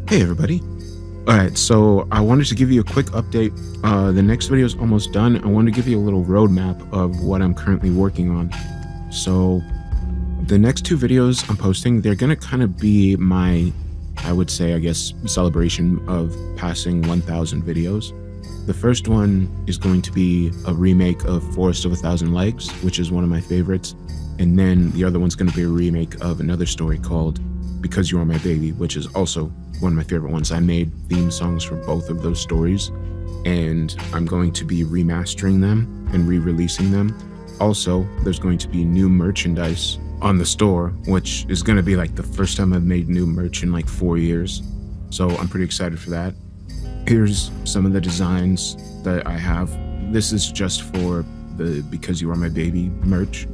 Hey everybody. Alright, so I wanted to give you a quick update. The next video is almost done. I want to give you a little roadmap of what I'm currently working on. So the next two videos I'm posting, they're going to kind of be my, I would say, I guess, celebration of passing 1,000 videos. The first one is going to be a remake of Forest of a Thousand Legs, which is one of my favorites. And then the other one's going to be a remake of another story called Because You Are My Baby, which is also one of my favorite ones. I made theme songs for both of those stories, and I'm going to be remastering them and re-releasing them. Also, there's going to be new merchandise on the store, which is going to be like the first time I've made new merch in like 4 years. So I'm pretty excited for that. Here's some of the designs that I have. This is just for the Because You Are My Baby merch.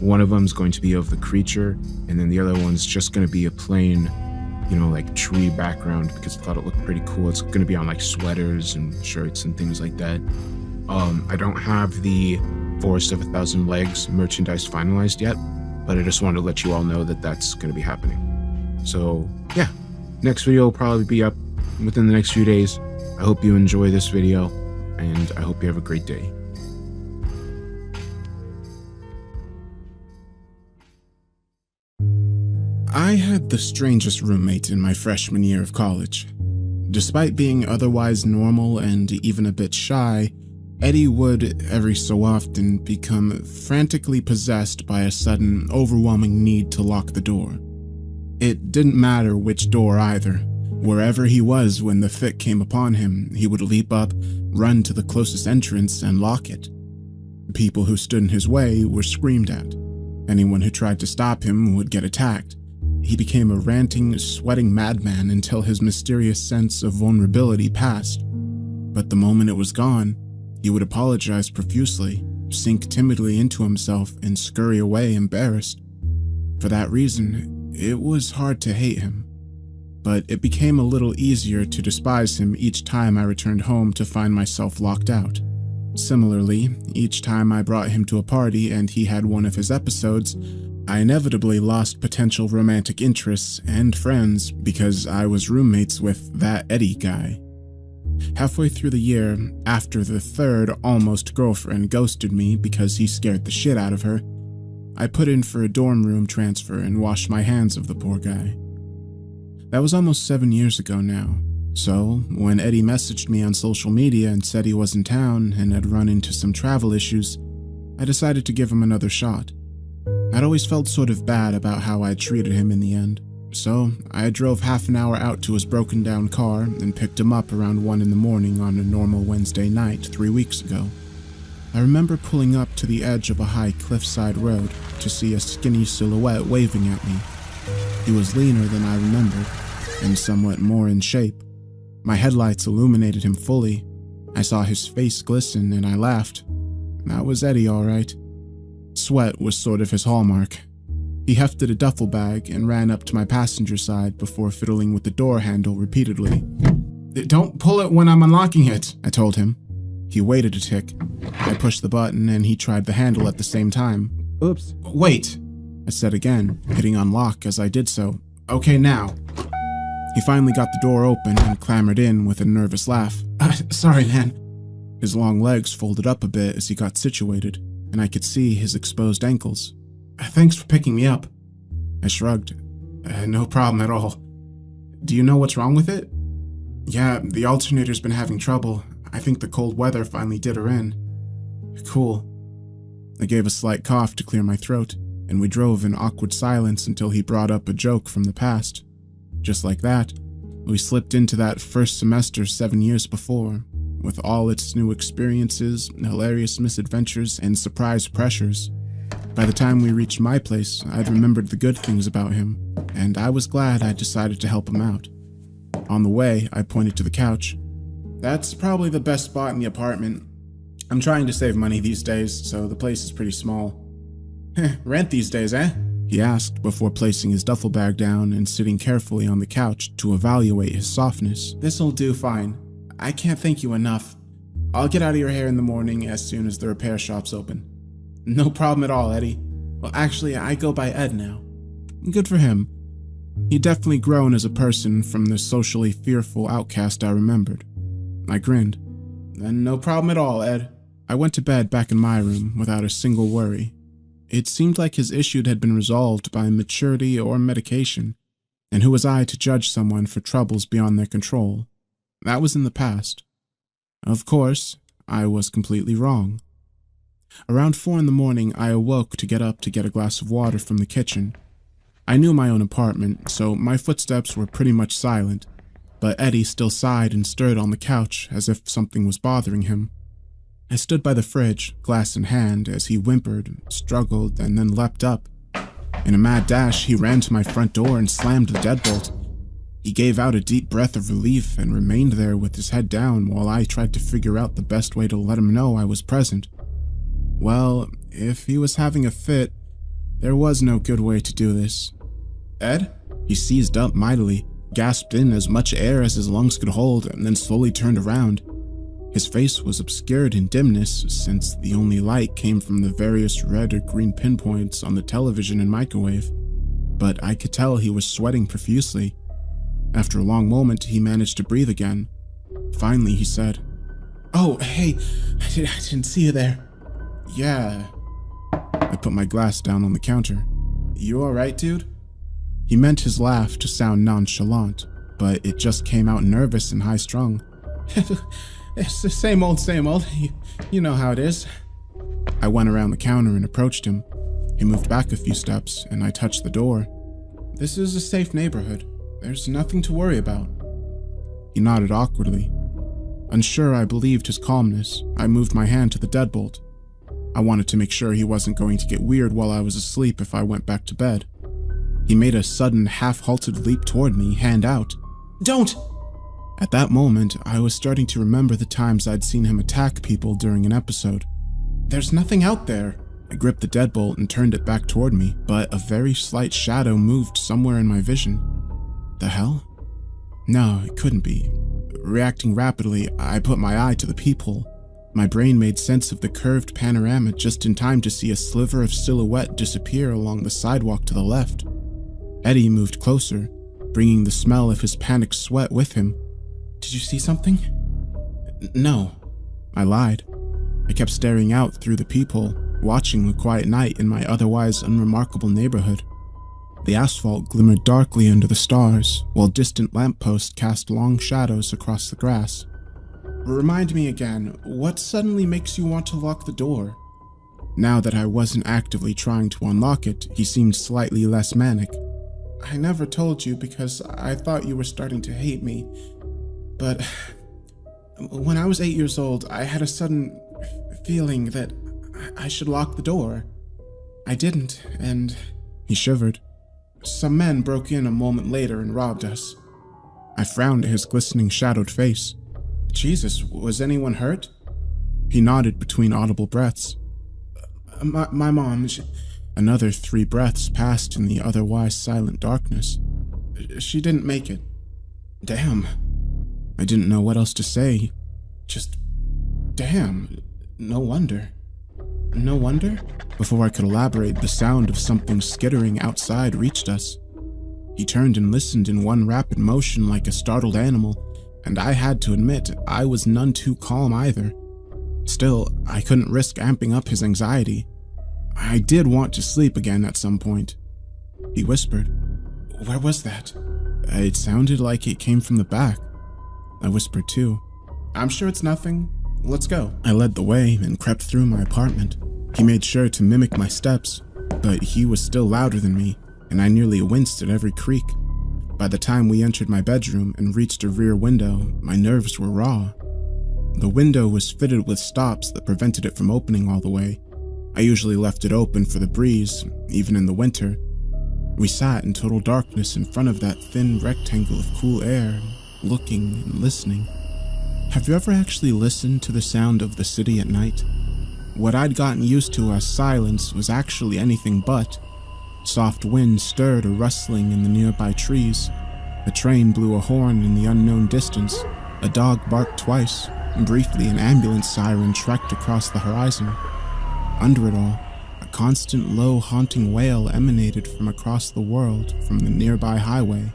One of them is going to be of the creature, and then the other one's just going to be a plain, like tree background because I thought it looked pretty cool. It's going to be on like sweaters and shirts and things like that. I don't have the Forest of a Thousand Legs merchandise finalized yet, but I just wanted to let you all know that that's going to be happening. So yeah, next video will probably be up within the next few days. I hope you enjoy this video, and I hope you have a great day. I had the strangest roommate in my freshman year of college. Despite being otherwise normal and even a bit shy, Eddie would, every so often, become frantically possessed by a sudden, overwhelming need to lock the door. It didn't matter which door either. Wherever he was when the fit came upon him, he would leap up, run to the closest entrance, and lock it. People who stood in his way were screamed at. Anyone who tried to stop him would get attacked. He became a ranting, sweating madman until his mysterious sense of vulnerability passed. But the moment it was gone, he would apologize profusely, sink timidly into himself, and scurry away embarrassed. For that reason, it was hard to hate him. But it became a little easier to despise him each time I returned home to find myself locked out. Similarly, each time I brought him to a party and he had one of his episodes, I inevitably lost potential romantic interests and friends because I was roommates with that Eddie guy. Halfway through the year, after the third almost girlfriend ghosted me because he scared the shit out of her, I put in for a dorm room transfer and washed my hands of the poor guy. That was almost 7 years ago now, so when Eddie messaged me on social media and said he was in town and had run into some travel issues, I decided to give him another shot. I'd always felt sort of bad about how I'd treated him in the end, so I drove half an hour out to his broken down car and picked him up around 1 in the morning on a normal Wednesday night 3 weeks ago. I remember pulling up to the edge of a high cliffside road to see a skinny silhouette waving at me. He was leaner than I remembered, and somewhat more in shape. My headlights illuminated him fully. I saw his face glisten and I laughed. That was Eddie, all right. Sweat was sort of his hallmark. He hefted a duffel bag and ran up to my passenger side before fiddling with the door handle repeatedly. "Don't pull it when I'm unlocking it," I told him. He waited a tick. I pushed the button and he tried the handle at the same time. "Oops. Wait," I said again, hitting unlock as I did so. "Okay, now." He finally got the door open and clambered in with a nervous laugh. "Sorry, man." His long legs folded up a bit as he got situated, and I could see his exposed ankles. "Thanks for picking me up." I shrugged. No problem at all. "Do you know what's wrong with it?" "Yeah, the alternator's been having trouble. I think the cold weather finally did her in." "Cool." I gave a slight cough to clear my throat, and we drove in awkward silence until he brought up a joke from the past. Just like that, we slipped into that first semester 7 years before, with all its new experiences, hilarious misadventures, and surprise pressures. By the time we reached my place, I'd remembered the good things about him, and I was glad I'd decided to help him out. On the way, I pointed to the couch. "That's probably the best spot in the apartment. I'm trying to save money these days, so the place is pretty small." "Rent these days, eh?" he asked before placing his duffel bag down and sitting carefully on the couch to evaluate his softness. "This'll do fine. I can't thank you enough. I'll get out of your hair in the morning as soon as the repair shop's open." "No problem at all, Eddie. Well, actually, I go by Ed now." "Good for him. He'd definitely grown as a person from the socially fearful outcast I remembered. I grinned. "Then no problem at all, Ed." I went to bed back in my room without a single worry. It seemed like his issue had been resolved by maturity or medication, and who was I to judge someone for troubles beyond their control? That was in the past. Of course, I was completely wrong. Around 4 in the morning, I awoke to get up to get a glass of water from the kitchen. I knew my own apartment, so my footsteps were pretty much silent, but Eddie still sighed and stirred on the couch as if something was bothering him. I stood by the fridge, glass in hand, as he whimpered, struggled, and then leapt up. In a mad dash, he ran to my front door and slammed the deadbolt. He gave out a deep breath of relief and remained there with his head down while I tried to figure out the best way to let him know I was present. Well, if he was having a fit, there was no good way to do this. "Ed?" He seized up mightily, gasped in as much air as his lungs could hold, and then slowly turned around. His face was obscured in dimness, since the only light came from the various red or green pinpoints on the television and microwave, but I could tell he was sweating profusely. After a long moment, he managed to breathe again. Finally, he said, "Oh, hey, I didn't see you there." "Yeah." I put my glass down on the counter. "You alright, dude?" He meant his laugh to sound nonchalant, but it just came out nervous and high-strung. "It's the same old, same old. You know how it is." I went around the counter and approached him. He moved back a few steps, and I touched the door. "This is a safe neighborhood. There's nothing to worry about." He nodded awkwardly. Unsure I believed his calmness, I moved my hand to the deadbolt. I wanted to make sure he wasn't going to get weird while I was asleep if I went back to bed. He made a sudden, half-halted leap toward me, hand out. "Don't!" At that moment, I was starting to remember the times I'd seen him attack people during an episode. "There's nothing out there." I gripped the deadbolt and turned it back toward me, but a very slight shadow moved somewhere in my vision. The hell? No, it couldn't be. Reacting rapidly, I put my eye to the peephole. My brain made sense of the curved panorama just in time to see a sliver of silhouette disappear along the sidewalk to the left. Eddie moved closer, bringing the smell of his panicked sweat with him. "Did you see something?" "No." I lied. I kept staring out through the peephole, watching the quiet night in my otherwise unremarkable neighborhood. The asphalt glimmered darkly under the stars, while distant lampposts cast long shadows across the grass. "Remind me again, what suddenly makes you want to lock the door?" Now that I wasn't actively trying to unlock it, he seemed slightly less manic. "I never told you because I thought you were starting to hate me, but when I was 8 years old, I had a sudden feeling that I should lock the door. I didn't, and..." He shivered. "Some men broke in a moment later and robbed us." I frowned at his glistening shadowed face. "Jesus, was anyone hurt?" He nodded between audible breaths. My mom, Another 3 breaths passed in the otherwise silent darkness. "She didn't make it." "Damn." I didn't know what else to say. Just, damn, no wonder. No wonder? Before I could elaborate, the sound of something skittering outside reached us. He turned and listened in one rapid motion like a startled animal, and I had to admit I was none too calm either. Still, I couldn't risk amping up his anxiety. I did want to sleep again at some point. He whispered, "Where was that?" It sounded like it came from the back. I whispered too. "I'm sure it's nothing. Let's go." I led the way and crept through my apartment. He made sure to mimic my steps, but he was still louder than me, and I nearly winced at every creak. By the time we entered my bedroom and reached a rear window, my nerves were raw. The window was fitted with stops that prevented it from opening all the way. I usually left it open for the breeze, even in the winter. We sat in total darkness in front of that thin rectangle of cool air, looking and listening. Have you ever actually listened to the sound of the city at night? What I'd gotten used to as silence was actually anything but. Soft wind stirred a rustling in the nearby trees. A train blew a horn in the unknown distance. A dog barked twice, and briefly an ambulance siren trekked across the horizon. Under it all, a constant low haunting wail emanated from across the world from the nearby highway.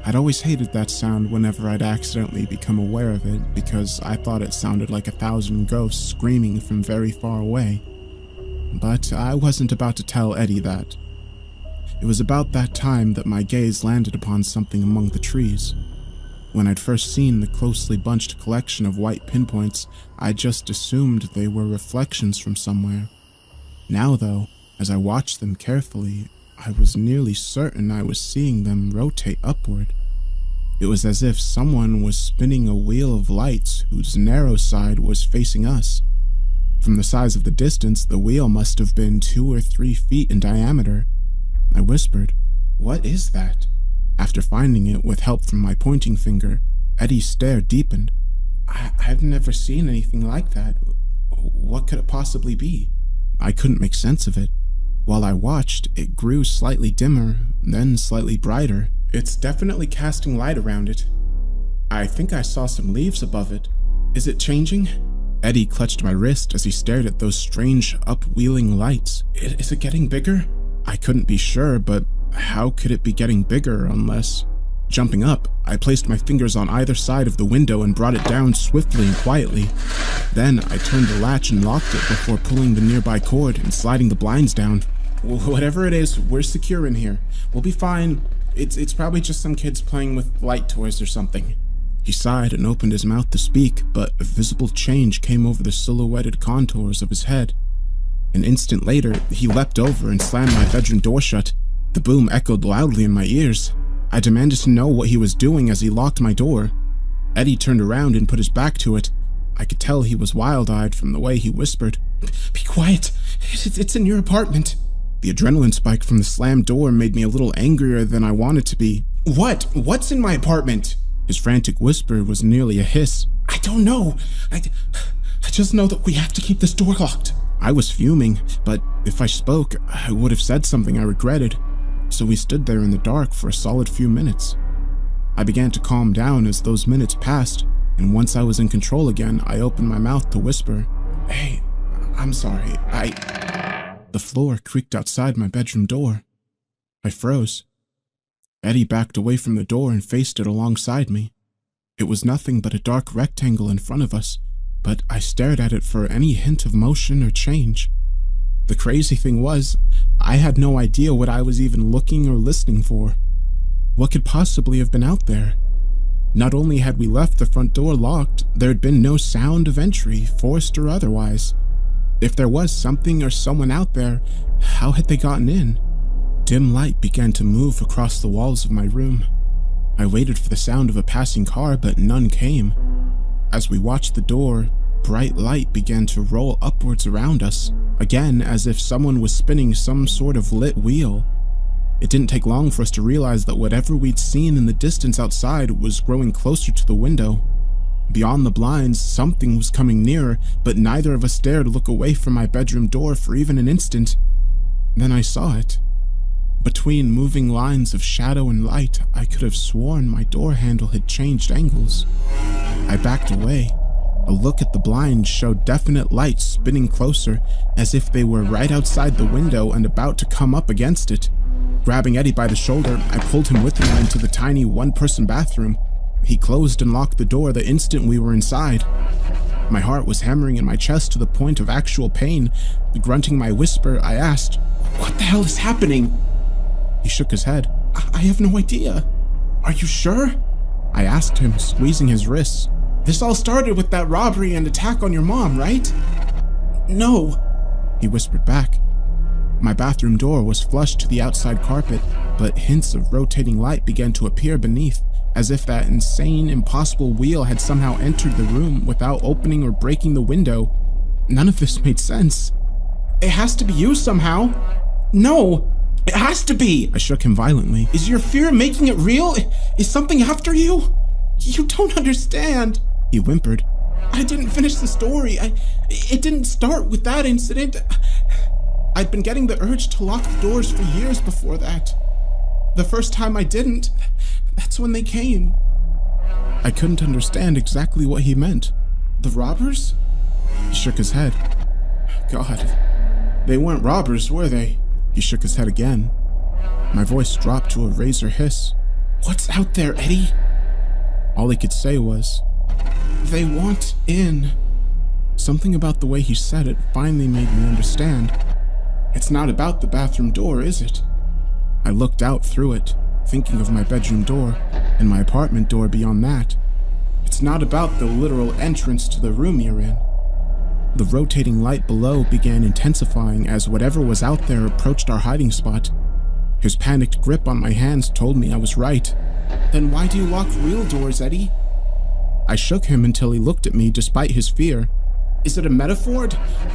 I'd always hated that sound whenever I'd accidentally become aware of it because I thought it sounded like 1,000 ghosts screaming from very far away. But I wasn't about to tell Eddie that. It was about that time that my gaze landed upon something among the trees. When I'd first seen the closely bunched collection of white pinpoints, I just assumed they were reflections from somewhere. Now though, as I watched them carefully, I was nearly certain I was seeing them rotate upward. It was as if someone was spinning a wheel of lights whose narrow side was facing us. From the size of the distance, the wheel must have been 2 or 3 feet in diameter. I whispered, "What is that?" After finding it with help from my pointing finger, Eddie's stare deepened. I've never seen anything like that. What could it possibly be? I couldn't make sense of it. While I watched, it grew slightly dimmer, then slightly brighter. It's definitely casting light around it. I think I saw some leaves above it. Is it changing? Eddie clutched my wrist as he stared at those strange, upwheeling lights. Is it getting bigger? I couldn't be sure, but how could it be getting bigger unless... Jumping up, I placed my fingers on either side of the window and brought it down swiftly and quietly. Then I turned the latch and locked it before pulling the nearby cord and sliding the blinds down. Whatever it is, we're secure in here. We'll be fine. It's probably just some kids playing with light toys or something. He sighed and opened his mouth to speak, but a visible change came over the silhouetted contours of his head. An instant later, he leapt over and slammed my bedroom door shut. The boom echoed loudly in my ears. I demanded to know what he was doing as he locked my door. Eddie turned around and put his back to it. I could tell he was wild-eyed from the way he whispered, "Be quiet, it's in your apartment." The adrenaline spike from the slammed door made me a little angrier than I wanted to be. What's in my apartment? His frantic whisper was nearly a hiss. I don't know. I just know that we have to keep this door locked. I was fuming, but if I spoke, I would have said something I regretted. So we stood there in the dark for a solid few minutes. I began to calm down as those minutes passed, and once I was in control again, I opened my mouth to whisper, "Hey, I'm sorry, The floor creaked outside my bedroom door. I froze. Eddie backed away from the door and faced it alongside me. It was nothing but a dark rectangle in front of us, but I stared at it for any hint of motion or change. The crazy thing was, I had no idea what I was even looking or listening for. What could possibly have been out there? Not only had we left the front door locked, there had been no sound of entry, forced or otherwise. If there was something or someone out there, how had they gotten in? Dim light began to move across the walls of my room. I waited for the sound of a passing car, but none came. As we watched the door, bright light began to roll upwards around us, again as if someone was spinning some sort of lit wheel. It didn't take long for us to realize that whatever we'd seen in the distance outside was growing closer to the window. Beyond the blinds, something was coming nearer, but neither of us dared look away from my bedroom door for even an instant. Then I saw it. Between moving lines of shadow and light, I could have sworn my door handle had changed angles. I backed away. A look at the blinds showed definite lights spinning closer, as if they were right outside the window and about to come up against it. Grabbing Eddie by the shoulder, I pulled him with me into the tiny one-person bathroom. He closed and locked the door the instant we were inside. My heart was hammering in my chest to the point of actual pain. Grunting my whisper, I asked, "What the hell is happening?" He shook his head. I have no idea." "Are you sure?" I asked him, squeezing his wrists. "This all started with that robbery and attack on your mom, right?" "No," he whispered back. My bathroom door was flush to the outside carpet, but hints of rotating light began to appear beneath, as if that insane, impossible wheel had somehow entered the room without opening or breaking the window. None of this made sense. "It has to be you somehow." "No, it has to be!" I shook him violently. "Is your fear making it real? Is something after you? You don't understand," he whimpered. "I didn't finish the story. It didn't start with that incident. I'd been getting the urge to lock the doors for years before that. The first time I didn't, that's when they came." I couldn't understand exactly what he meant. "The robbers?" He shook his head. "God, They weren't robbers, were they? He shook his head again. My voice dropped to a razor hiss. What's out there, Eddie? All he could say was, they want in. Something about the way he said it finally made me understand. It's not about the bathroom door, is it? I looked out through it, thinking of my bedroom door and my apartment door beyond that. It's not about the literal entrance to the room you're in. The rotating light below began intensifying as whatever was out there approached our hiding spot. His panicked grip on my hands told me I was right. Then why do you lock real doors, Eddie? I shook him until he looked at me despite his fear. Is it a metaphor?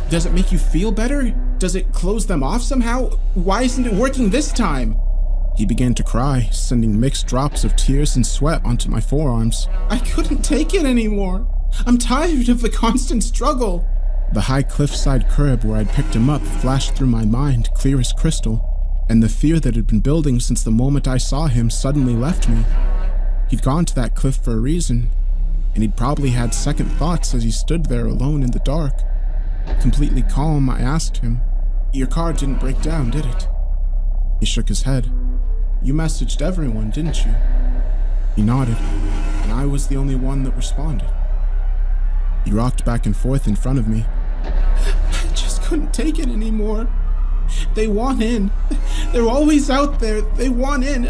Does it make you feel better? Does it close them off somehow? Why isn't it working this time? He began to cry, sending mixed drops of tears and sweat onto my forearms. I couldn't take it anymore. I'm tired of the constant struggle. The high cliffside curb where I'd picked him up flashed through my mind, clear as crystal, and the fear that had been building since the moment I saw him suddenly left me. He'd gone to that cliff for a reason, and he'd probably had second thoughts as he stood there alone in the dark. Completely calm, I asked him, Your car didn't break down, did it? He shook his head. You messaged everyone, didn't you? He nodded, and I was the only one that responded. He rocked back and forth in front of me. I just couldn't take it anymore. They want in. They're always out there. They want in.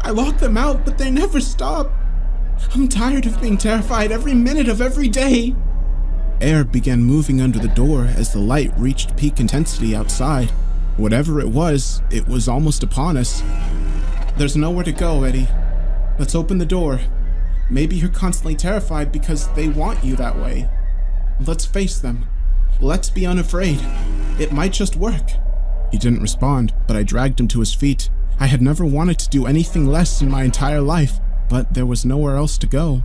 I lock them out, but they never stop. I'm tired of being terrified every minute of every day. Air began moving under the door as the light reached peak intensity outside. Whatever it was almost upon us. There's nowhere to go, Eddie. Let's open the door. Maybe you're constantly terrified because they want you that way. Let's face them. Let's be unafraid. It might just work. He didn't respond, but I dragged him to his feet. I had never wanted to do anything less in my entire life, but there was nowhere else to go.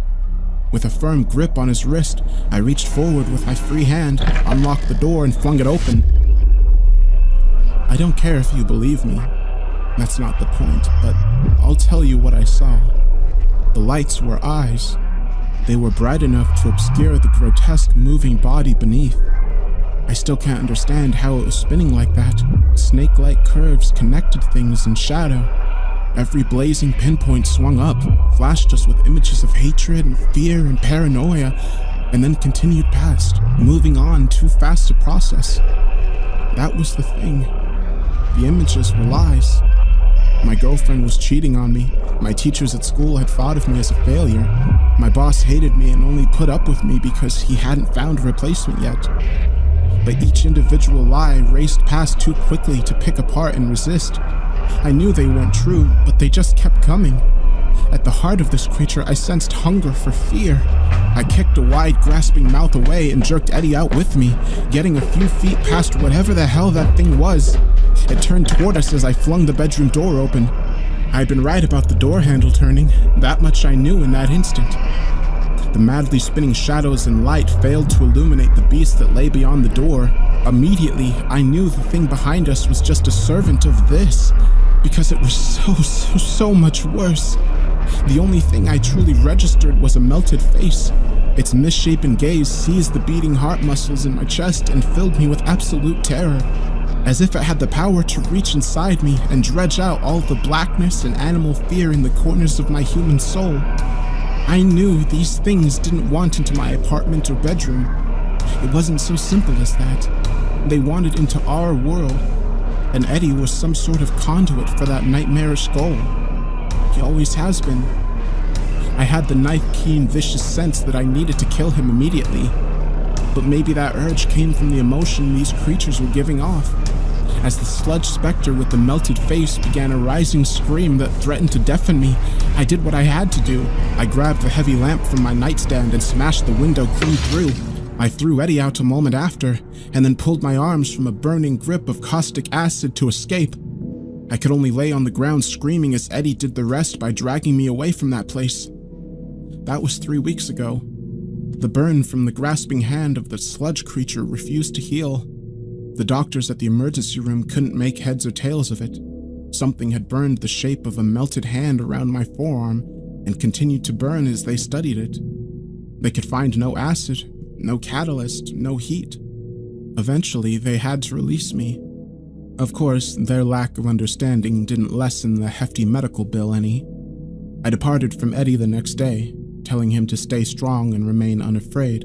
With a firm grip on his wrist, I reached forward with my free hand, unlocked the door, and flung it open. I don't care if you believe me. That's not the point, but I'll tell you what I saw. The lights were eyes. They were bright enough to obscure the grotesque moving body beneath. I still can't understand how it was spinning like that. Snake-like curves connected things in shadow. Every blazing pinpoint swung up, flashed us with images of hatred and fear and paranoia, and then continued past, moving on too fast to process. That was the thing. The images were lies. My girlfriend was cheating on me. My teachers at school had thought of me as a failure. My boss hated me and only put up with me because he hadn't found a replacement yet. But each individual lie raced past too quickly to pick apart and resist. I knew they weren't true, but they just kept coming. At the heart of this creature, I sensed hunger for fear. I kicked a wide, grasping mouth away and jerked Eddie out with me, getting a few feet past whatever the hell that thing was. It turned toward us as I flung the bedroom door open. I'd been right about the door handle turning. That much I knew in that instant. The madly spinning shadows and light failed to illuminate the beast that lay beyond the door. Immediately, I knew the thing behind us was just a servant of this, because it was so much worse. The only thing I truly registered was a melted face. Its misshapen gaze seized the beating heart muscles in my chest and filled me with absolute terror, as if it had the power to reach inside me and dredge out all the blackness and animal fear in the corners of my human soul. I knew these things didn't want into my apartment or bedroom. It wasn't so simple as that. They wanted into our world, and Eddie was some sort of conduit for that nightmarish goal. He always has been. I had the knife-keen, vicious sense that I needed to kill him immediately, but maybe that urge came from the emotion these creatures were giving off. As the sludge specter with the melted face began a rising scream that threatened to deafen me, I did what I had to do. I grabbed the heavy lamp from my nightstand and smashed the window clean through. I threw Eddie out a moment after, and then pulled my arms from a burning grip of caustic acid to escape. I could only lay on the ground screaming as Eddie did the rest by dragging me away from that place. That was 3 weeks ago. The burn from the grasping hand of the sludge creature refused to heal. The doctors at the emergency room couldn't make heads or tails of it. Something had burned the shape of a melted hand around my forearm and continued to burn as they studied it. They could find no acid, no catalyst, no heat. Eventually, they had to release me. Of course, their lack of understanding didn't lessen the hefty medical bill any. I departed from Eddie the next day, telling him to stay strong and remain unafraid.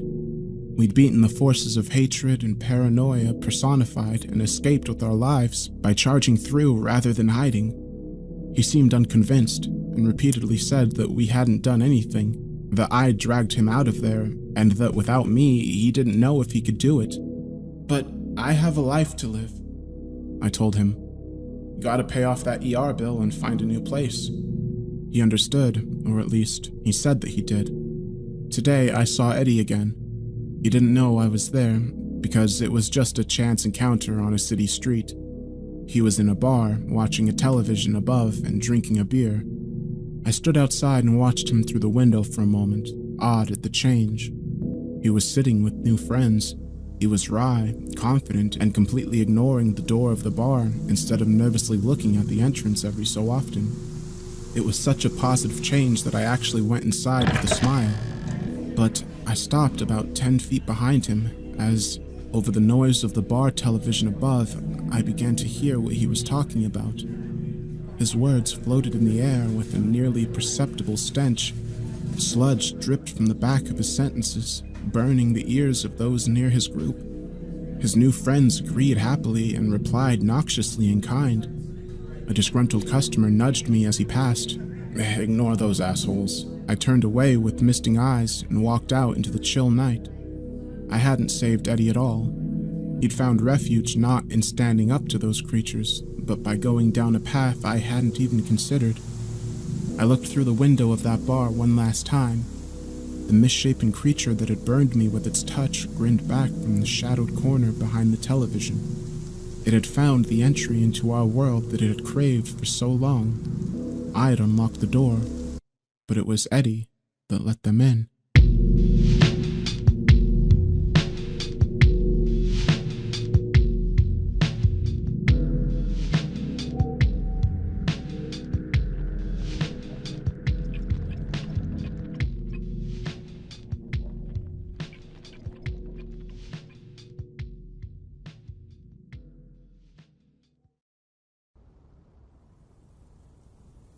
We'd beaten the forces of hatred and paranoia personified and escaped with our lives by charging through rather than hiding. He seemed unconvinced and repeatedly said that we hadn't done anything, that I'd dragged him out of there, and that without me, he didn't know if he could do it. But I have a life to live, I told him. Gotta pay off that ER bill and find a new place. He understood, or at least, he said that he did. Today, I saw Eddie again. He didn't know I was there, because it was just a chance encounter on a city street. He was in a bar, watching a television above and drinking a beer. I stood outside and watched him through the window for a moment, awed at the change. He was sitting with new friends. He was wry, confident, and completely ignoring the door of the bar instead of nervously looking at the entrance every so often. It was such a positive change that I actually went inside with a smile. But I stopped about 10 feet behind him as, over the noise of the bar television above, I began to hear what he was talking about. His words floated in the air with a nearly perceptible stench. Sludge dripped from the back of his sentences, burning the ears of those near his group. His new friends agreed happily and replied noxiously in kind. A disgruntled customer nudged me as he passed. Ignore those assholes. I turned away with misting eyes and walked out into the chill night. I hadn't saved Eddie at all. He'd found refuge not in standing up to those creatures, but by going down a path I hadn't even considered. I looked through the window of that bar one last time. The misshapen creature that had burned me with its touch grinned back from the shadowed corner behind the television. It had found the entry into our world that it had craved for so long. I'd unlocked the door, but it was Eddie that let them in.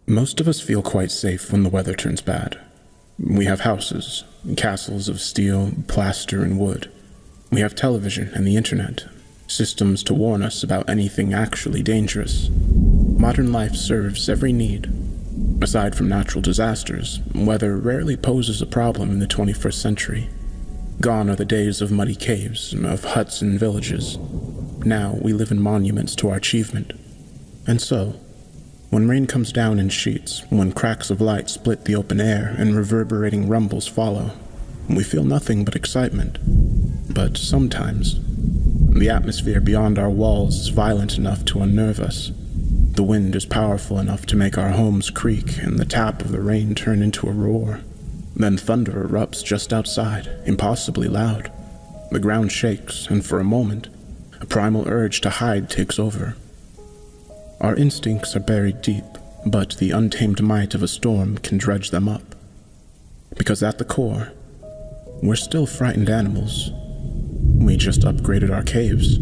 Most of us feel quite safe when the weather turns bad. We have houses, castles of steel, plaster, and wood. We have television and the internet, systems to warn us about anything actually dangerous. Modern life serves every need. Aside from natural disasters, weather rarely poses a problem in the 21st century. Gone are the days of muddy caves, of huts and villages. Now we live in monuments to our achievement. And so, when rain comes down in sheets, when cracks of light split the open air and reverberating rumbles follow, we feel nothing but excitement. But sometimes, the atmosphere beyond our walls is violent enough to unnerve us. The wind is powerful enough to make our homes creak and the tap of the rain turn into a roar. Then thunder erupts just outside, impossibly loud. The ground shakes, and for a moment, a primal urge to hide takes over. Our instincts are buried deep, but the untamed might of a storm can dredge them up. Because at the core, we're still frightened animals. We just upgraded our caves.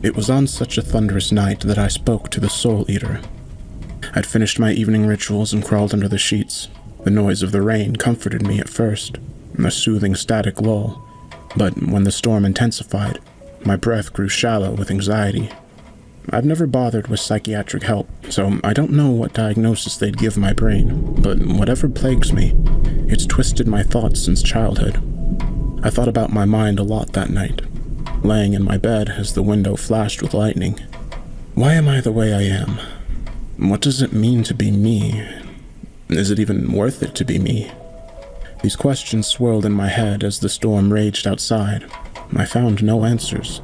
It was on such a thunderous night that I spoke to the Soul Eater. I'd finished my evening rituals and crawled under the sheets. The noise of the rain comforted me at first, a soothing static lull. But when the storm intensified, my breath grew shallow with anxiety. I've never bothered with psychiatric help, so I don't know what diagnosis they'd give my brain, but whatever plagues me, it's twisted my thoughts since childhood. I thought about my mind a lot that night, laying in my bed as the window flashed with lightning. Why am I the way I am? What does it mean to be me? Is it even worth it to be me? These questions swirled in my head as the storm raged outside. I found no answers.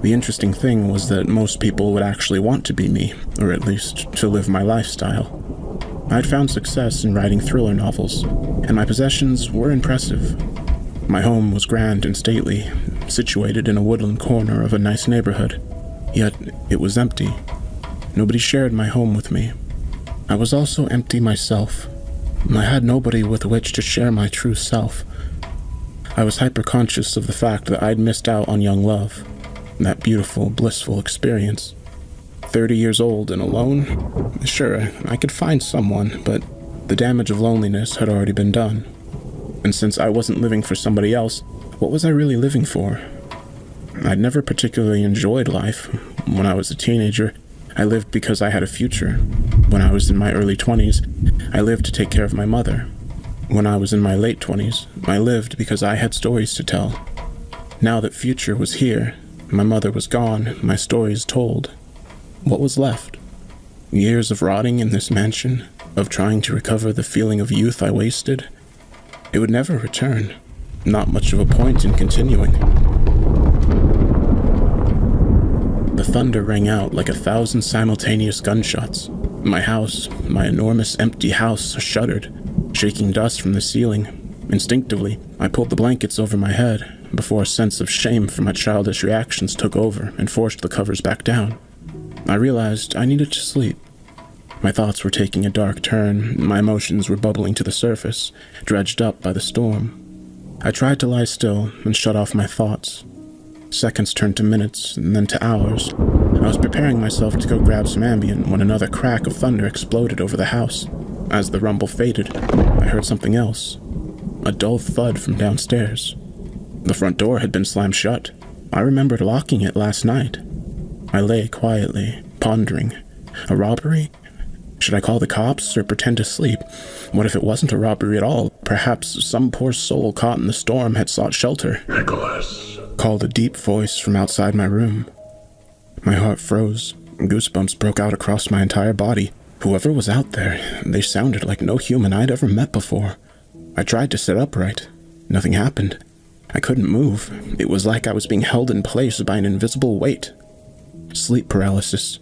The interesting thing was that most people would actually want to be me, or at least to live my lifestyle. I'd found success in writing thriller novels, and my possessions were impressive. My home was grand and stately, situated in a woodland corner of a nice neighborhood. Yet it was empty. Nobody shared my home with me. I was also empty myself. I had nobody with which to share my true self. I was hyper-conscious of the fact that I'd missed out on young love. that beautiful, blissful experience. 30 years old and alone? Sure, I could find someone, but the damage of loneliness had already been done. And since I wasn't living for somebody else, what was I really living for? I'd never particularly enjoyed life. When I was a teenager, I lived because I had a future. When I was in my early 20s, I lived to take care of my mother. When I was in my late 20s, I lived because I had stories to tell. Now that future was here, my mother was gone, my stories told. What was left? Years of rotting in this mansion, of trying to recover the feeling of youth I wasted? It would never return. Not much of a point in continuing. The thunder rang out like 1,000 simultaneous gunshots. My house, my enormous empty house, shuddered, shaking dust from the ceiling. Instinctively, I pulled the blankets over my head before a sense of shame for my childish reactions took over and forced the covers back down. I realized I needed to sleep. My thoughts were taking a dark turn, my emotions were bubbling to the surface, dredged up by the storm. I tried to lie still and shut off my thoughts. Seconds turned to minutes, and then to hours. I was preparing myself to go grab some Ambien when another crack of thunder exploded over the house. As the rumble faded, I heard something else. A dull thud from downstairs. The front door had been slammed shut. I remembered locking it last night. I lay quietly, pondering. A robbery? Should I call the cops or pretend to sleep? What if it wasn't a robbery at all? Perhaps some poor soul caught in the storm had sought shelter. Nicholas, Called a deep voice from outside my room. My heart froze. Goosebumps broke out across my entire body. Whoever was out there, they sounded like no human I'd ever met before. I tried to sit upright. Nothing happened. I couldn't move. It was like I was being held in place by an invisible weight. Sleep paralysis.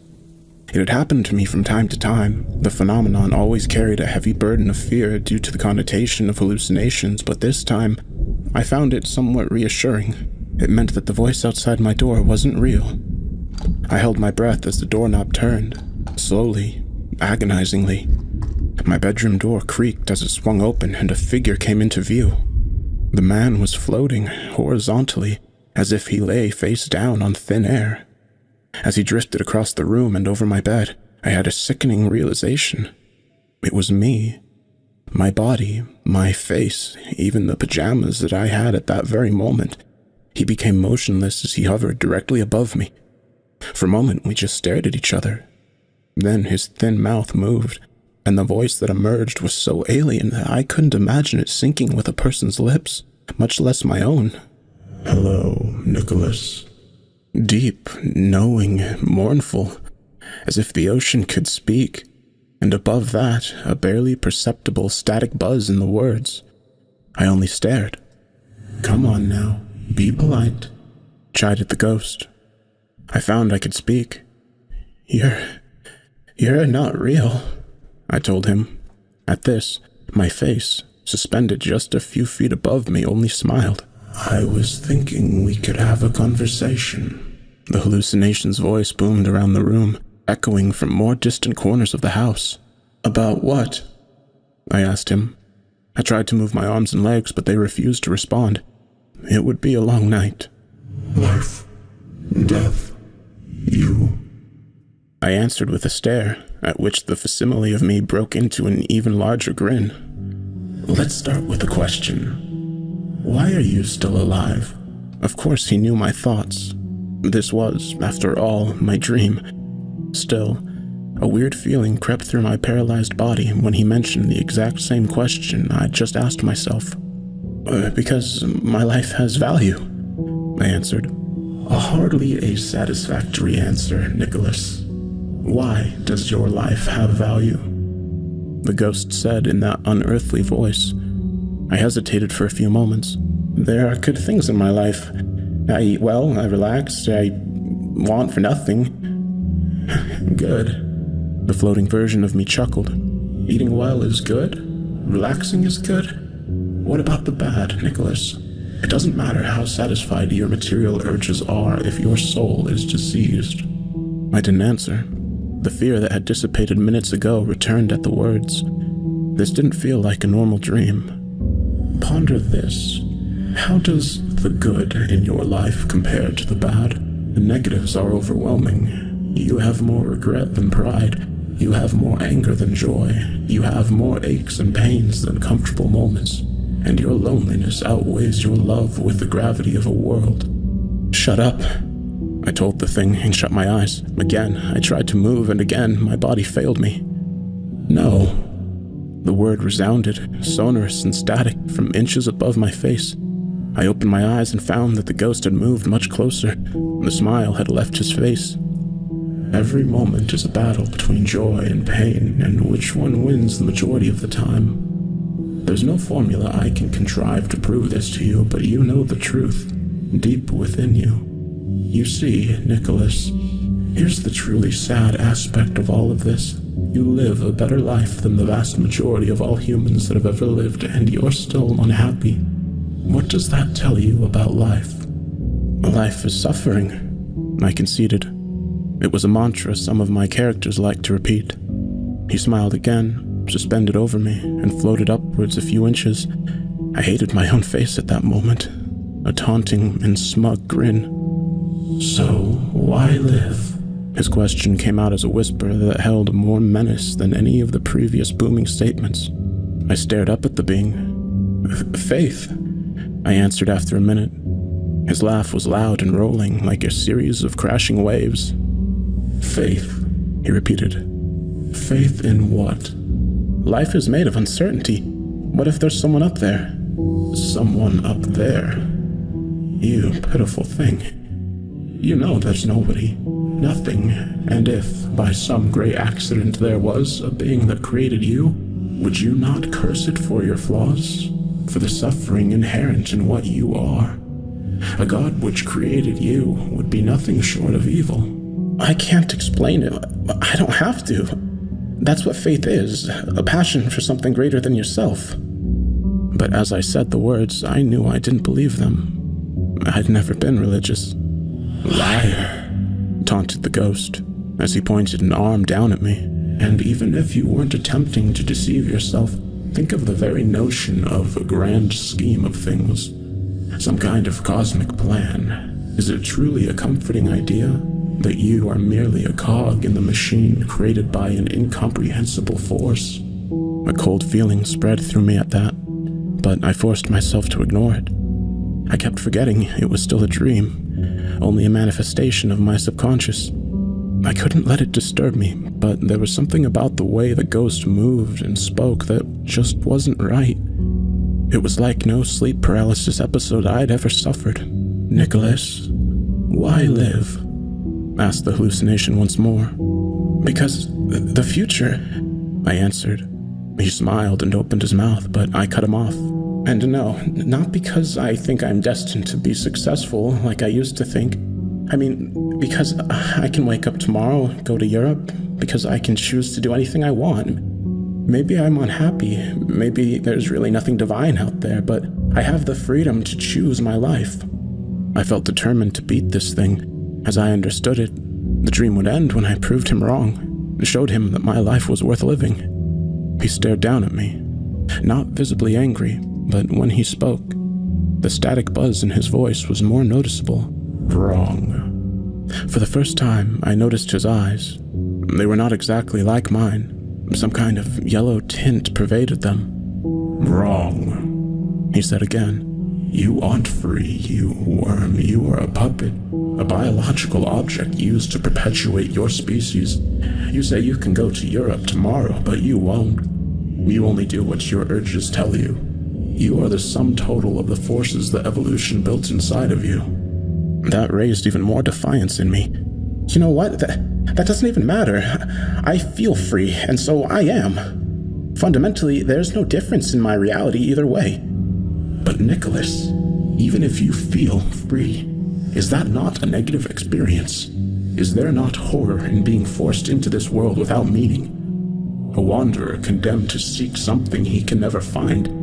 It had happened to me from time to time. The phenomenon always carried a heavy burden of fear due to the connotation of hallucinations, but this time, I found it somewhat reassuring. It meant that the voice outside my door wasn't real. I held my breath as the doorknob turned, slowly, agonizingly. My bedroom door creaked as it swung open and a figure came into view. The man was floating horizontally, as if he lay face down on thin air. As he drifted across the room and over my bed, I had a sickening realization. It was me. My body, my face, even the pajamas that I had at that very moment. He became motionless as he hovered directly above me. For a moment, we just stared at each other. Then his thin mouth moved, and the voice that emerged was so alien that I couldn't imagine it syncing with a person's lips, much less my own. hello, Nicholas. Deep, knowing, mournful, as if the ocean could speak, and above that, a barely perceptible static buzz in the words. I only stared. Come on now, be polite, Chided the ghost. I found I could speak. You're not real, I told him. At this, my face, suspended just a few feet above me, only smiled. I was thinking we could have a conversation. The hallucination's voice boomed around the room, echoing from more distant corners of the house. About what? I asked him. I tried to move my arms and legs, but they refused to respond. It would be a long night. Life, death, you. I answered with a stare, at which the facsimile of me broke into an even larger grin. Let's start with a question. Why are you still alive? Of course he knew my thoughts. This was, after all, my dream. Still, a weird feeling crept through my paralyzed body when he mentioned the exact same question I'd just asked myself. Because my life has value, I answered. Hardly a satisfactory answer, Nicholas. Why does your life have value? The ghost said in that unearthly voice. I hesitated for a few moments. There are good things in my life. I eat well, I relax, I want for nothing. Good. The floating version of me chuckled. Eating well is good? Relaxing is good? What about the bad, Nicholas? It doesn't matter how satisfied your material urges are if your soul is diseased. I didn't answer. The fear that had dissipated minutes ago returned at the words. This didn't feel like a normal dream. Ponder this. How does the good in your life compare to the bad? The negatives are overwhelming. You have more regret than pride. You have more anger than joy. You have more aches and pains than comfortable moments. And your loneliness outweighs your love with the gravity of a world. Shut up, I told the thing and shut my eyes. Again, I tried to move, and again, my body failed me. No. The word resounded, sonorous and static, from inches above my face. I opened my eyes and found that the ghost had moved much closer. The smile had left his face. Every moment is a battle between joy and pain, and which one wins the majority of the time. There's no formula I can contrive to prove this to you, but you know the truth, deep within you. You see, Nicholas, here's the truly sad aspect of all of this. You live a better life than the vast majority of all humans that have ever lived, and you're still unhappy. What does that tell you about life? Life is suffering, I conceded. It was a mantra some of my characters liked to repeat. He smiled again, suspended over me, and floated upwards a few inches. I hated my own face at that moment, a taunting and smug grin. So, why live? His question came out as a whisper that held more menace than any of the previous booming statements. I stared up at the being. Faith, I answered after a minute. His laugh was loud and rolling like a series of crashing waves. Faith, he repeated. Faith in what? Life is made of uncertainty. What if there's someone up there? Someone up there? You pitiful thing. You know there's nobody, nothing, and if, by some great accident, there was a being that created you, would you not curse it for your flaws? For the suffering inherent in what you are? A God which created you would be nothing short of evil. I can't explain it. I don't have to. That's what faith is, a passion for something greater than yourself. But as I said the words, I knew I didn't believe them. I'd never been religious. Liar, taunted the ghost, as he pointed an arm down at me. And even if you weren't attempting to deceive yourself, think of the very notion of a grand scheme of things. Some kind of cosmic plan. Is it truly a comforting idea that you are merely a cog in the machine created by an incomprehensible force? A cold feeling spread through me at that, but I forced myself to ignore it. I kept forgetting it was still a dream, only a manifestation of my subconscious. I couldn't let it disturb me, but there was something about the way the ghost moved and spoke that just wasn't right. It was like no sleep paralysis episode I'd ever suffered. Nicholas, why live? Asked the hallucination once more. Because the future, I answered. He smiled and opened his mouth, but I cut him off. And no, not because I think I'm destined to be successful like I used to think. I mean, because I can wake up tomorrow, go to Europe, because I can choose to do anything I want. Maybe I'm unhappy, maybe there's really nothing divine out there, but I have the freedom to choose my life. I felt determined to beat this thing. As I understood it, the dream would end when I proved him wrong and showed him that my life was worth living. He stared down at me, not visibly angry, but when he spoke, the static buzz in his voice was more noticeable. Wrong. For the first time, I noticed his eyes. They were not exactly like mine. Some kind of yellow tint pervaded them. Wrong, he said again. You aren't free, you worm. You are a puppet, a biological object used to perpetuate your species. You say you can go to Europe tomorrow, but you won't. You only do what your urges tell you. You are the sum total of the forces that evolution built inside of you. That raised even more defiance in me. You know what? That doesn't even matter. I feel free, and so I am. Fundamentally, there's no difference in my reality either way. But Nicholas, even if you feel free, is that not a negative experience? Is there not horror in being forced into this world without meaning? A wanderer condemned to seek something he can never find.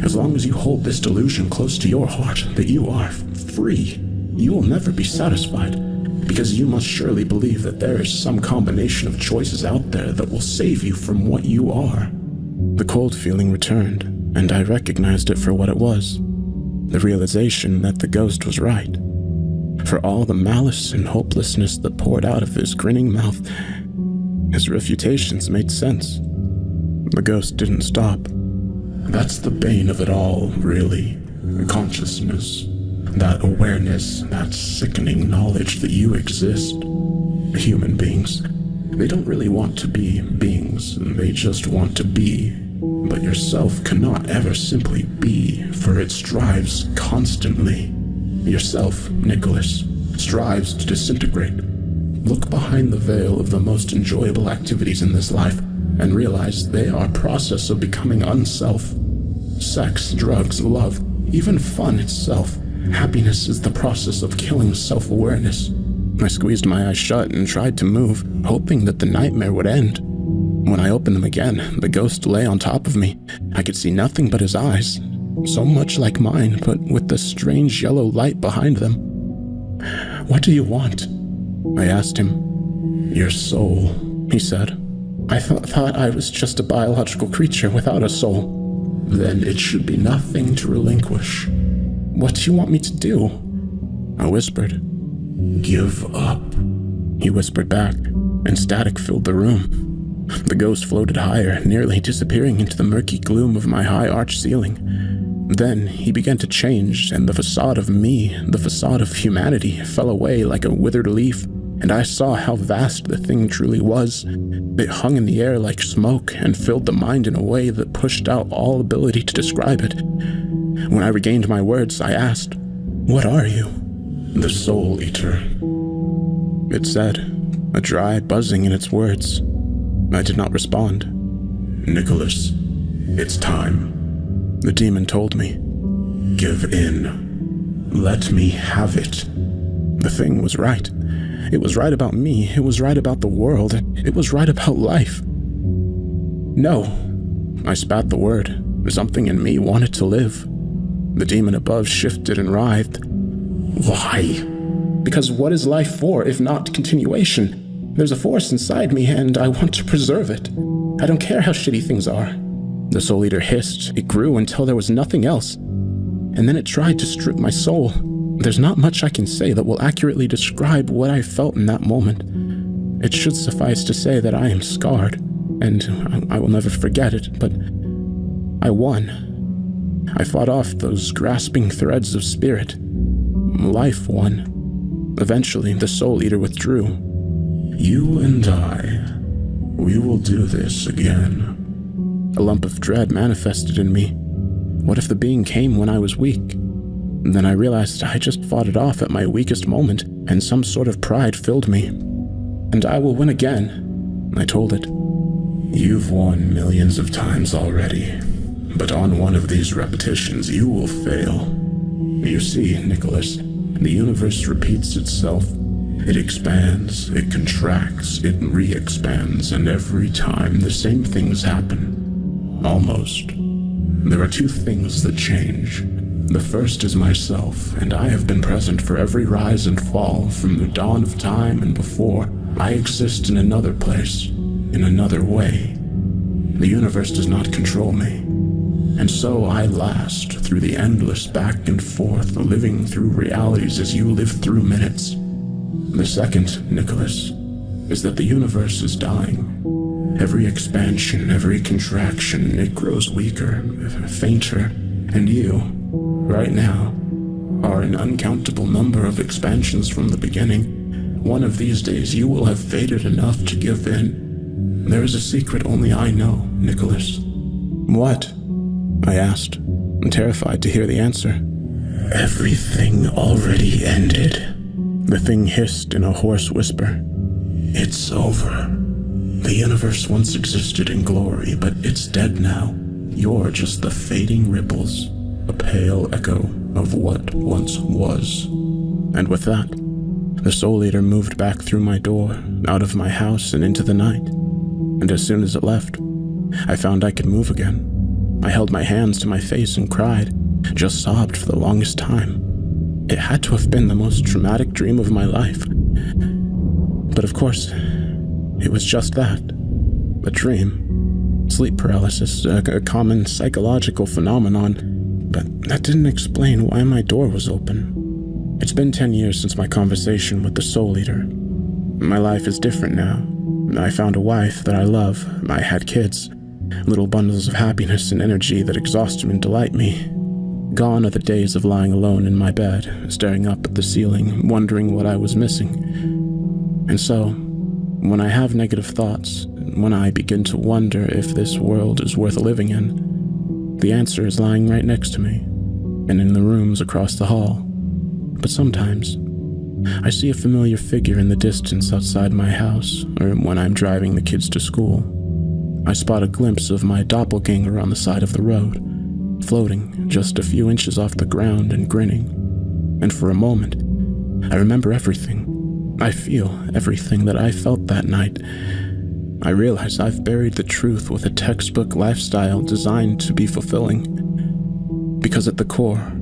As long as you hold this delusion close to your heart that you are free, you will never be satisfied, because you must surely believe that there is some combination of choices out there that will save you from what you are. The cold feeling returned, and I recognized it for what it was, the realization that the ghost was right. For all the malice and hopelessness that poured out of his grinning mouth, his refutations made sense. The ghost didn't stop. That's the bane of it all, really. Consciousness. That awareness, that sickening knowledge that you exist. Human beings, they don't really want to be beings, they just want to be. But yourself cannot ever simply be, for it strives constantly. Yourself, Nicholas, strives to disintegrate. Look behind the veil of the most enjoyable activities in this life and realize they are a process of becoming unself. Sex, drugs, love, even fun itself. Happiness is the process of killing self-awareness. I squeezed my eyes shut and tried to move, hoping that the nightmare would end. When I opened them again, the ghost lay on top of me. I could see nothing but his eyes, so much like mine, but with the strange yellow light behind them. "What do you want?" I asked him. Your soul, he said. "I thought I was just a biological creature without a soul." Then it should be nothing to relinquish. "What do you want me to do?" I whispered. Give up, he whispered back, and static filled the room. The ghost floated higher, nearly disappearing into the murky gloom of my high arched ceiling. Then he began to change, and the facade of me, the facade of humanity, fell away like a withered leaf, and I saw how vast the thing truly was. It hung in the air like smoke and filled the mind in a way that pushed out all ability to describe it. When I regained my words, I asked, "What are you?" The Soul Eater, it said, a dry buzzing in its words. I did not respond. Nicholas, it's time. The demon told me. Give in. Let me have it. The thing was right. It was right about me. It was right about the world. It was right about life. No. I spat the word. Something in me wanted to live. The demon above shifted and writhed. Why? Because what is life for if not continuation? There's a force inside me and I want to preserve it. I don't care how shitty things are. The Soul Eater hissed. It grew until there was nothing else. And then it tried to strip my soul. There's not much I can say that will accurately describe what I felt in that moment. It should suffice to say that I am scarred, and I will never forget it, but I won. I fought off those grasping threads of spirit. Life won. Eventually, the Soul Eater withdrew. You and I, we will do this again. A lump of dread manifested in me. What if the being came when I was weak? Then I realized I just fought it off at my weakest moment, and some sort of pride filled me. And I will win again, I told it. You've won millions of times already, but on one of these repetitions you will fail. You see, Nicholas, the universe repeats itself. It expands, it contracts, it re-expands, and every time the same things happen. Almost. There are two things that change. The first is myself, and I have been present for every rise and fall from the dawn of time and before. I exist in another place, in another way. The universe does not control me. And so I last through the endless back and forth, living through realities as you live through minutes. The second, Nicholas, is that the universe is dying. Every expansion, every contraction, it grows weaker, fainter, and you, right now, are an uncountable number of expansions from the beginning. One of these days you will have faded enough to give in. There is a secret only I know, Nicholas. What? I asked, terrified to hear the answer. Everything already ended. The thing hissed in a hoarse whisper. It's over. The universe once existed in glory, but it's dead now. You're just the fading ripples, a pale echo of what once was. And with that, the Soul Eater moved back through my door, out of my house and into the night. And as soon as it left, I found I could move again. I held my hands to my face and cried, just sobbed for the longest time. It had to have been the most traumatic dream of my life. But of course, it was just that, a dream. Sleep paralysis, a common psychological phenomenon, but that didn't explain why my door was open. It's been 10 years since my conversation with the Soul Eater. My life is different now. I found a wife that I love. I had kids. Little bundles of happiness and energy that exhaust and delight me. Gone are the days of lying alone in my bed, staring up at the ceiling, wondering what I was missing. And so, when I have negative thoughts, when I begin to wonder if this world is worth living in, the answer is lying right next to me, and in the rooms across the hall. But sometimes, I see a familiar figure in the distance outside my house, or when I'm driving the kids to school. I spot a glimpse of my doppelganger on the side of the road, floating just a few inches off the ground and grinning. And for a moment, I remember everything. I feel everything that I felt that night. I realize I've buried the truth with a textbook lifestyle designed to be fulfilling. Because at the core,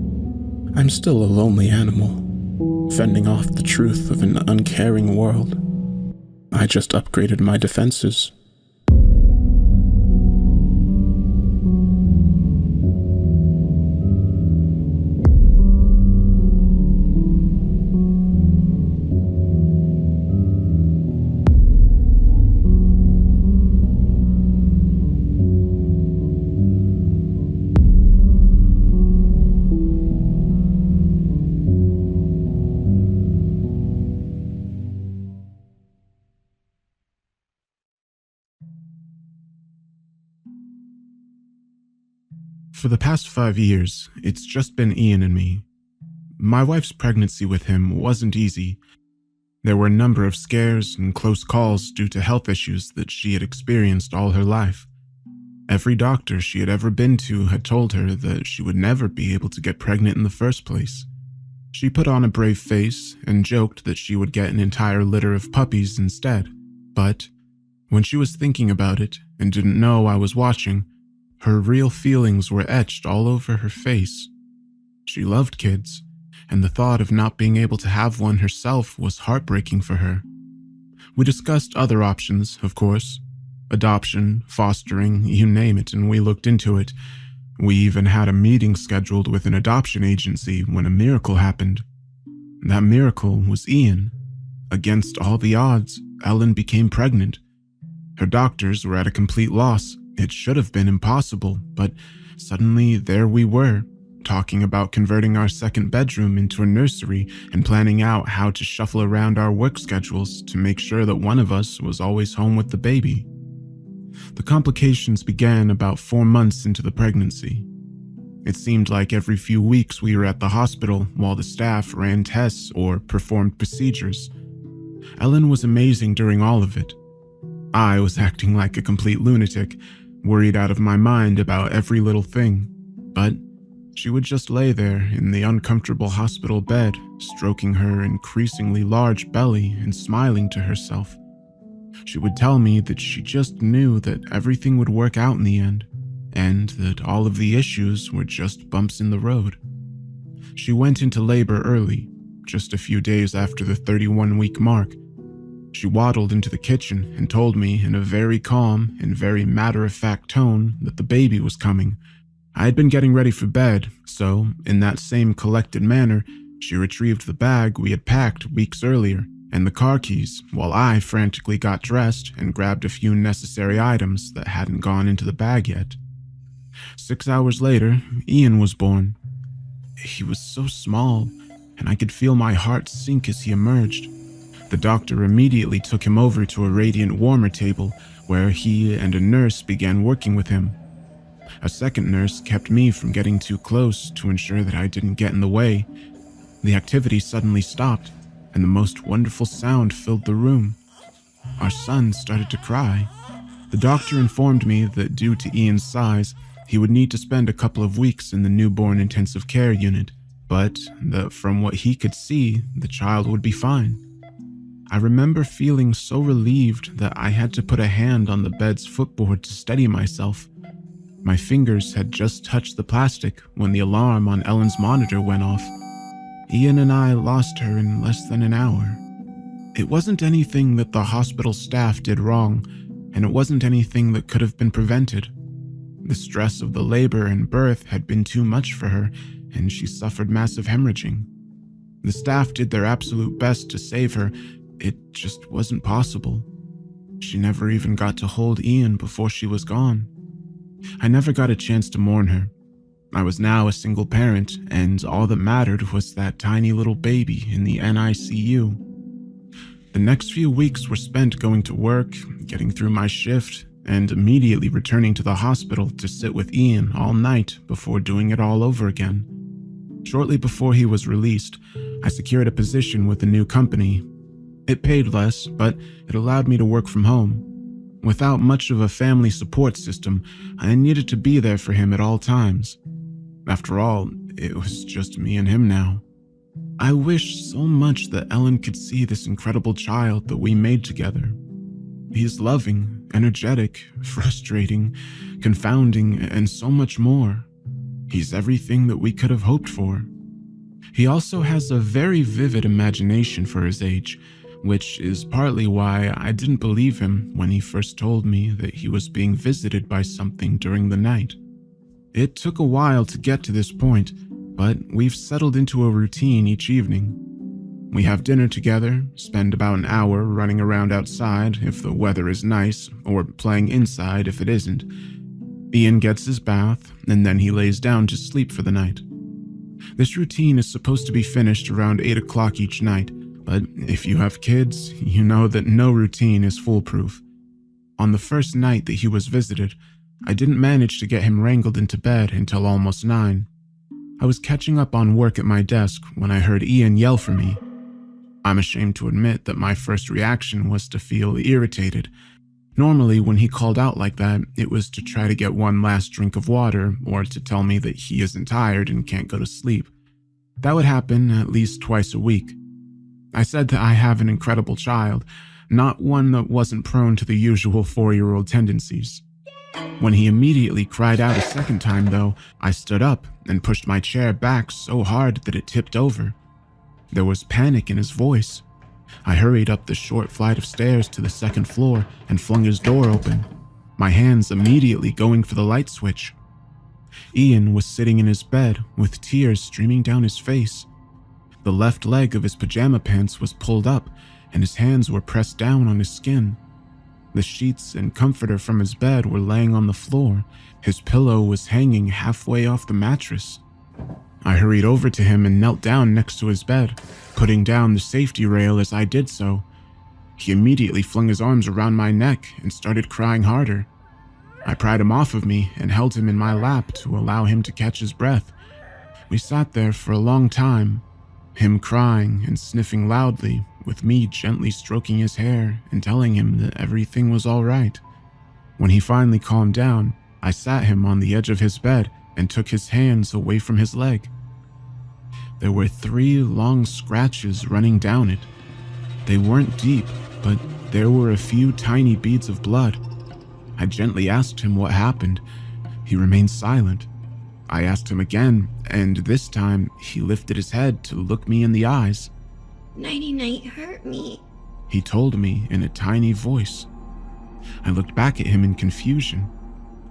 I'm still a lonely animal, fending off the truth of an uncaring world. I just upgraded my defenses. For the past 5 years, it's just been Ian and me. My wife's pregnancy with him wasn't easy. There were a number of scares and close calls due to health issues that she had experienced all her life. Every doctor she had ever been to had told her that she would never be able to get pregnant in the first place. She put on a brave face and joked that she would get an entire litter of puppies instead. But when she was thinking about it and didn't know I was watching, her real feelings were etched all over her face. She loved kids, and the thought of not being able to have one herself was heartbreaking for her. We discussed other options, of course. Adoption, fostering, you name it, and we looked into it. We even had a meeting scheduled with an adoption agency when a miracle happened. That miracle was Ian. Against all the odds, Ellen became pregnant. Her doctors were at a complete loss. It should have been impossible, but suddenly there we were, talking about converting our second bedroom into a nursery and planning out how to shuffle around our work schedules to make sure that one of us was always home with the baby. The complications began about 4 months into the pregnancy. It seemed like every few weeks we were at the hospital while the staff ran tests or performed procedures. Ellen was amazing during all of it. I was acting like a complete lunatic, worried out of my mind about every little thing, but she would just lay there in the uncomfortable hospital bed, stroking her increasingly large belly and smiling to herself. She would tell me that she just knew that everything would work out in the end, and that all of the issues were just bumps in the road. She went into labor early, just a few days after the 31-week mark. She waddled into the kitchen and told me in a very calm and very matter-of-fact tone that the baby was coming. I had been getting ready for bed, so, in that same collected manner, she retrieved the bag we had packed weeks earlier and the car keys, while I frantically got dressed and grabbed a few necessary items that hadn't gone into the bag yet. 6 hours later, Ian was born. He was so small, and I could feel my heart sink as he emerged. The doctor immediately took him over to a radiant warmer table where he and a nurse began working with him. A second nurse kept me from getting too close to ensure that I didn't get in the way. The activity suddenly stopped, and the most wonderful sound filled the room. Our son started to cry. The doctor informed me that due to Ian's size, he would need to spend a couple of weeks in the newborn intensive care unit, but that from what he could see, the child would be fine. I remember feeling so relieved that I had to put a hand on the bed's footboard to steady myself. My fingers had just touched the plastic when the alarm on Ellen's monitor went off. Ian and I lost her in less than an hour. It wasn't anything that the hospital staff did wrong, and it wasn't anything that could have been prevented. The stress of the labor and birth had been too much for her, and she suffered massive hemorrhaging. The staff did their absolute best to save her. It just wasn't possible. She never even got to hold Ian before she was gone. I never got a chance to mourn her. I was now a single parent, and all that mattered was that tiny little baby in the NICU. The next few weeks were spent going to work, getting through my shift, and immediately returning to the hospital to sit with Ian all night before doing it all over again. Shortly before he was released, I secured a position with a new company. It paid less, but it allowed me to work from home. Without much of a family support system, I needed to be there for him at all times. After all, it was just me and him now. I wish so much that Ellen could see this incredible child that we made together. He's loving, energetic, frustrating, confounding, and so much more. He's everything that we could have hoped for. He also has a very vivid imagination for his age, which is partly why I didn't believe him when he first told me that he was being visited by something during the night. It took a while to get to this point, but we've settled into a routine each evening. We have dinner together, spend about an hour running around outside if the weather is nice, or playing inside if it isn't. Ian gets his bath, and then he lays down to sleep for the night. This routine is supposed to be finished around 8 o'clock each night, but if you have kids, you know that no routine is foolproof. On the first night that he was visited, I didn't manage to get him wrangled into bed until almost 9. I was catching up on work at my desk when I heard Ian yell for me. I'm ashamed to admit that my first reaction was to feel irritated. Normally, when he called out like that, it was to try to get one last drink of water or to tell me that he isn't tired and can't go to sleep. That would happen at least twice a week. I said that I have an incredible child, not one that wasn't prone to the usual 4-year-old tendencies. When he immediately cried out a second time, though, I stood up and pushed my chair back so hard that it tipped over. There was panic in his voice. I hurried up the short flight of stairs to the second floor and flung his door open, my hands immediately going for the light switch. Ian was sitting in his bed with tears streaming down his face. The left leg of his pajama pants was pulled up and his hands were pressed down on his skin. The sheets and comforter from his bed were laying on the floor. His pillow was hanging halfway off the mattress. I hurried over to him and knelt down next to his bed, putting down the safety rail as I did so. He immediately flung his arms around my neck and started crying harder. I pried him off of me and held him in my lap to allow him to catch his breath. We sat there for a long time, him crying and sniffing loudly, with me gently stroking his hair and telling him that everything was all right. When he finally calmed down, I sat him on the edge of his bed and took his hands away from his leg. There were 3 long scratches running down it. They weren't deep, but there were a few tiny beads of blood. I gently asked him what happened. He remained silent. I asked him again, and this time he lifted his head to look me in the eyes. Nighty-night hurt me, he told me in a tiny voice. I looked back at him in confusion.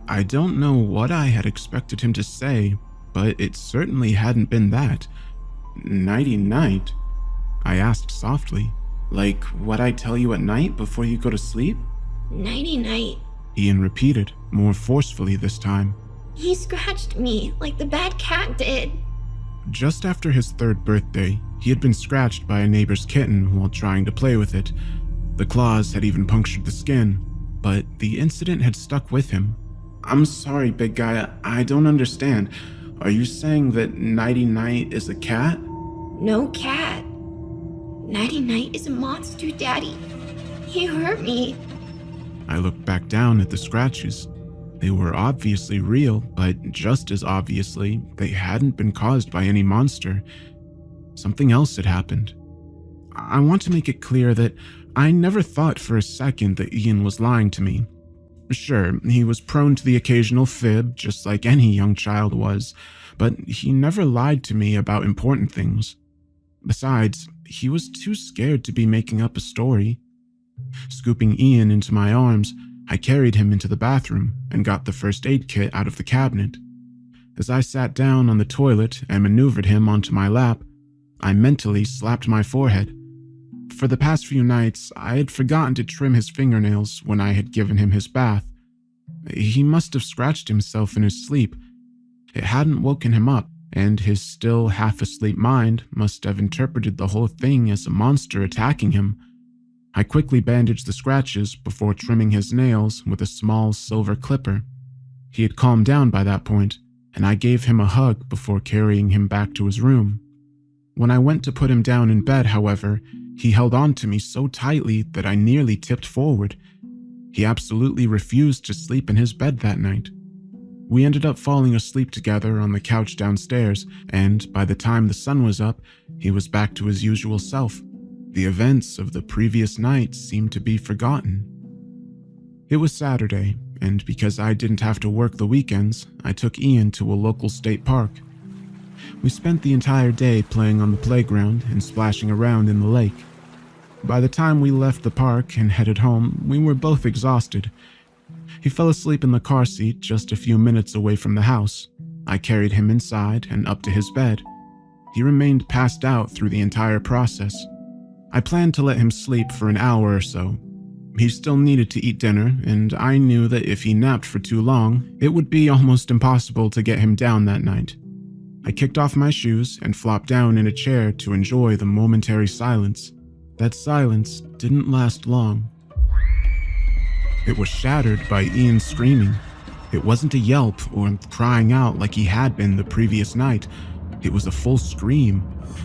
I don't know what I had expected him to say, but it certainly hadn't been that. Nighty-night? I asked softly. Like what I tell you at night before you go to sleep? Nighty-night. Ian repeated, more forcefully this time. He scratched me like the bad cat did. Just after his 3rd birthday, he had been scratched by a neighbor's kitten while trying to play with it. The claws had even punctured the skin, but the incident had stuck with him. I'm sorry, big guy, I don't understand. Are you saying that Nighty-Night is a cat? No cat. Nighty-Night is a monster, Daddy. He hurt me. I looked back down at the scratches. They were obviously real, but just as obviously, they hadn't been caused by any monster. Something else had happened. I want to make it clear that I never thought for a second that Ian was lying to me. Sure, he was prone to the occasional fib, just like any young child was, but he never lied to me about important things. Besides, he was too scared to be making up a story. Scooping Ian into my arms, I carried him into the bathroom and got the first aid kit out of the cabinet. As I sat down on the toilet and maneuvered him onto my lap, I mentally slapped my forehead. For the past few nights, I had forgotten to trim his fingernails when I had given him his bath. He must have scratched himself in his sleep. It hadn't woken him up, and his still half-asleep mind must have interpreted the whole thing as a monster attacking him. I quickly bandaged the scratches before trimming his nails with a small silver clipper. He had calmed down by that point, and I gave him a hug before carrying him back to his room. When I went to put him down in bed, however, he held on to me so tightly that I nearly tipped forward. He absolutely refused to sleep in his bed that night. We ended up falling asleep together on the couch downstairs, and by the time the sun was up, he was back to his usual self. The events of the previous night seemed to be forgotten. It was Saturday, and because I didn't have to work the weekends, I took Ian to a local state park. We spent the entire day playing on the playground and splashing around in the lake. By the time we left the park and headed home, we were both exhausted. He fell asleep in the car seat just a few minutes away from the house. I carried him inside and up to his bed. He remained passed out through the entire process. I planned to let him sleep for an hour or so. He still needed to eat dinner, and I knew that if he napped for too long, it would be almost impossible to get him down that night. I kicked off my shoes and flopped down in a chair to enjoy the momentary silence. That silence didn't last long. It was shattered by Ian screaming. It wasn't a yelp or crying out like he had been the previous night. It was a full scream,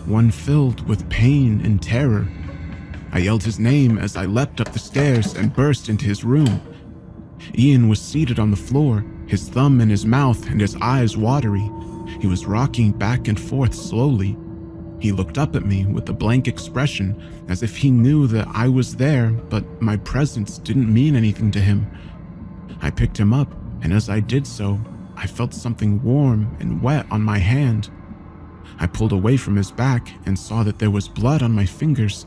one filled with pain and terror. I yelled his name as I leapt up the stairs and burst into his room. Ian was seated on the floor, his thumb in his mouth and his eyes watery. He was rocking back and forth slowly. He looked up at me with a blank expression, as if he knew that I was there, but my presence didn't mean anything to him. I picked him up, and as I did so, I felt something warm and wet on my hand. I pulled away from his back and saw that there was blood on my fingers.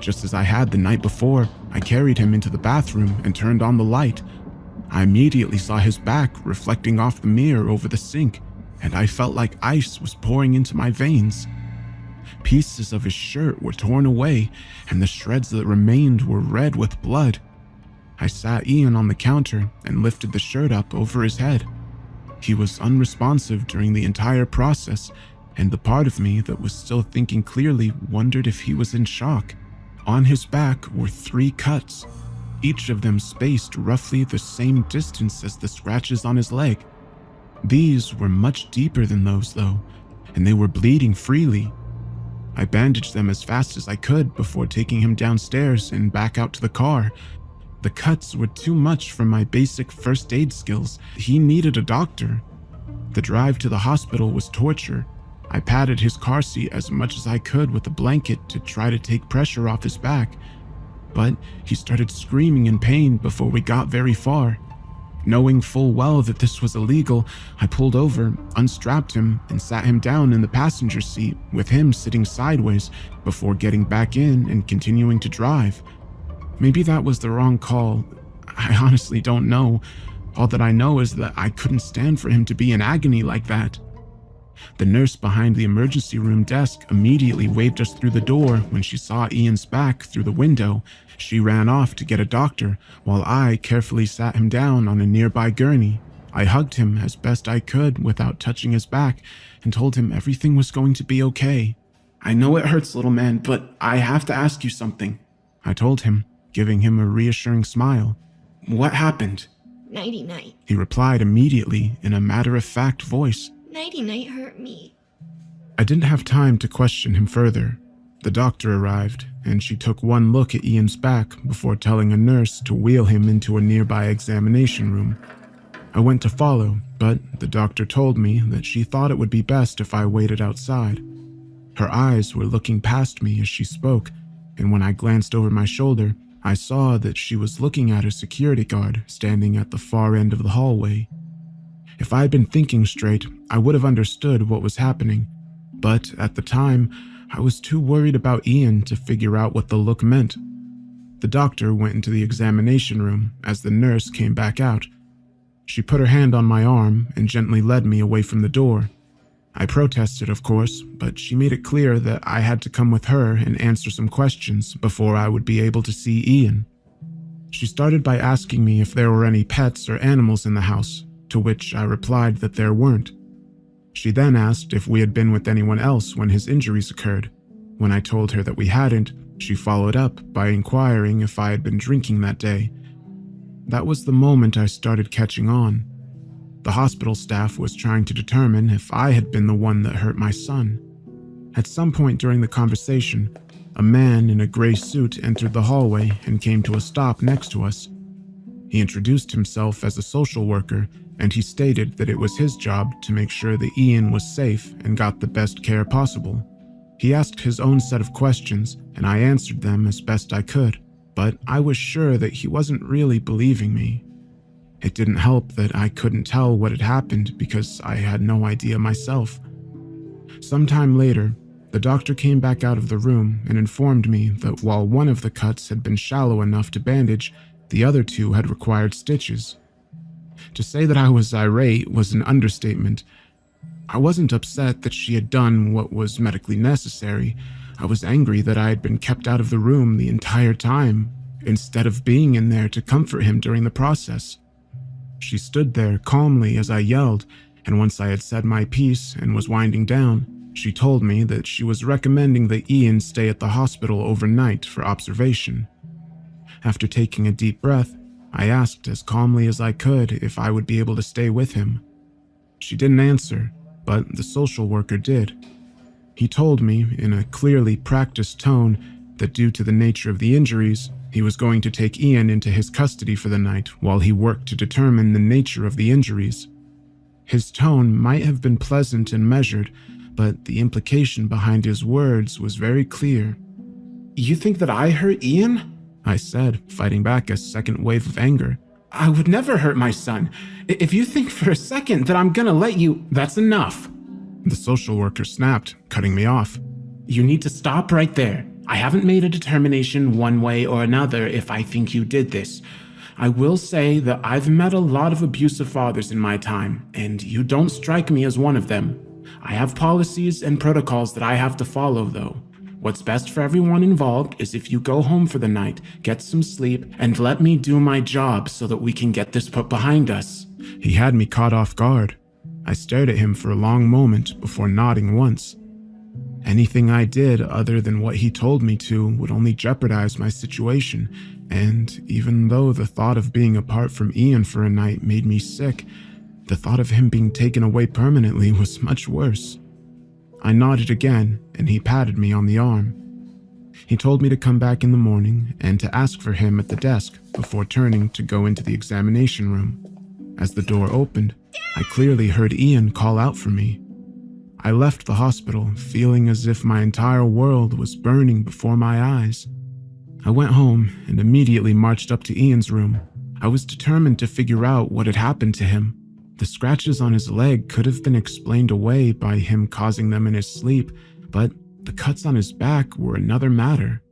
Just as I had the night before, I carried him into the bathroom and turned on the light. I immediately saw his back reflecting off the mirror over the sink, and I felt like ice was pouring into my veins. Pieces of his shirt were torn away, and the shreds that remained were red with blood. I sat Ian on the counter and lifted the shirt up over his head. He was unresponsive during the entire process, and the part of me that was still thinking clearly wondered if he was in shock. On his back were 3 cuts, each of them spaced roughly the same distance as the scratches on his leg. These were much deeper than those, though, and they were bleeding freely. I bandaged them as fast as I could before taking him downstairs and back out to the car. The cuts were too much for my basic first aid skills. He needed a doctor. The drive to the hospital was torture. I padded his car seat as much as I could with a blanket to try to take pressure off his back, but he started screaming in pain before we got very far. Knowing full well that this was illegal, I pulled over, unstrapped him, and sat him down in the passenger seat with him sitting sideways before getting back in and continuing to drive. Maybe that was the wrong call. I honestly don't know. All that I know is that I couldn't stand for him to be in agony like that. The nurse behind the emergency room desk immediately waved us through the door when she saw Ian's back through the window. She ran off to get a doctor, while I carefully sat him down on a nearby gurney. I hugged him as best I could without touching his back and told him everything was going to be okay. "I know it hurts, little man, but I have to ask you something," I told him, giving him a reassuring smile. "What happened?" Nighty-night. He replied immediately in a matter-of-fact voice. Nighty-night hurt me. I didn't have time to question him further. The doctor arrived, and she took one look at Ian's back before telling a nurse to wheel him into a nearby examination room. I went to follow, but the doctor told me that she thought it would be best if I waited outside. Her eyes were looking past me as she spoke, and when I glanced over my shoulder, I saw that she was looking at a security guard standing at the far end of the hallway. If I had been thinking straight, I would have understood what was happening, but at the time, I was too worried about Ian to figure out what the look meant. The doctor went into the examination room as the nurse came back out. She put her hand on my arm and gently led me away from the door. I protested, of course, but she made it clear that I had to come with her and answer some questions before I would be able to see Ian. She started by asking me if there were any pets or animals in the house, to which I replied that there weren't. She then asked if we had been with anyone else when his injuries occurred. When I told her that we hadn't, she followed up by inquiring if I had been drinking that day. That was the moment I started catching on. The hospital staff was trying to determine if I had been the one that hurt my son. At some point during the conversation, a man in a gray suit entered the hallway and came to a stop next to us. He introduced himself as a social worker, and he stated that it was his job to make sure that Ian was safe and got the best care possible. He asked his own set of questions, and I answered them as best I could, but I was sure that he wasn't really believing me. It didn't help that I couldn't tell what had happened because I had no idea myself. Sometime later, the doctor came back out of the room and informed me that while one of the cuts had been shallow enough to bandage, the other two had required stitches. To say that I was irate was an understatement. I wasn't upset that she had done what was medically necessary. I was angry that I had been kept out of the room the entire time, instead of being in there to comfort him during the process. She stood there calmly as I yelled, and once I had said my piece and was winding down, she told me that she was recommending that Ian stay at the hospital overnight for observation. After taking a deep breath, I asked as calmly as I could if I would be able to stay with him. She didn't answer, but the social worker did. He told me, in a clearly practiced tone, that due to the nature of the injuries, he was going to take Ian into his custody for the night while he worked to determine the nature of the injuries. His tone might have been pleasant and measured, but the implication behind his words was very clear. "You think that I hurt Ian?" I said, fighting back a second wave of anger. "I would never hurt my son. If you think for a second that I'm gonna let you, that's enough." The social worker snapped, cutting me off. "You need to stop right there. I haven't made a determination one way or another if I think you did this. I will say that I've met a lot of abusive fathers in my time, and you don't strike me as one of them. I have policies and protocols that I have to follow, though. What's best for everyone involved is if you go home for the night, get some sleep, and let me do my job so that we can get this put behind us." He had me caught off guard. I stared at him for a long moment before nodding once. Anything I did other than what he told me to would only jeopardize my situation, and even though the thought of being apart from Ian for a night made me sick, the thought of him being taken away permanently was much worse. I nodded again, and he patted me on the arm. He told me to come back in the morning and to ask for him at the desk before turning to go into the examination room. As the door opened, I clearly heard Ian call out for me. I left the hospital feeling as if my entire world was burning before my eyes. I went home and immediately marched up to Ian's room. I was determined to figure out what had happened to him. The scratches on his leg could have been explained away by him causing them in his sleep, but the cuts on his back were another matter.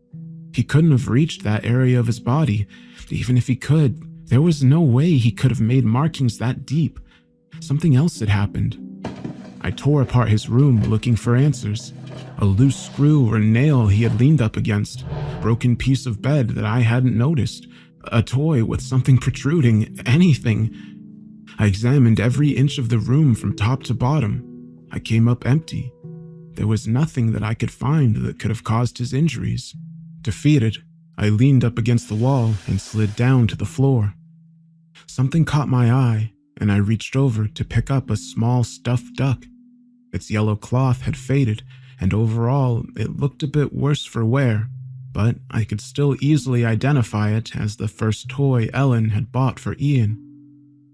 He couldn't have reached that area of his body. Even if he could, there was no way he could have made markings that deep. Something else had happened. I tore apart his room looking for answers. A loose screw or nail he had leaned up against, a broken piece of bed that I hadn't noticed, a toy with something protruding, anything. I examined every inch of the room from top to bottom. I came up empty. There was nothing that I could find that could have caused his injuries. Defeated, I leaned up against the wall and slid down to the floor. Something caught my eye, and I reached over to pick up a small stuffed duck. Its yellow cloth had faded, and overall it looked a bit worse for wear, but I could still easily identify it as the first toy Ellen had bought for Ian.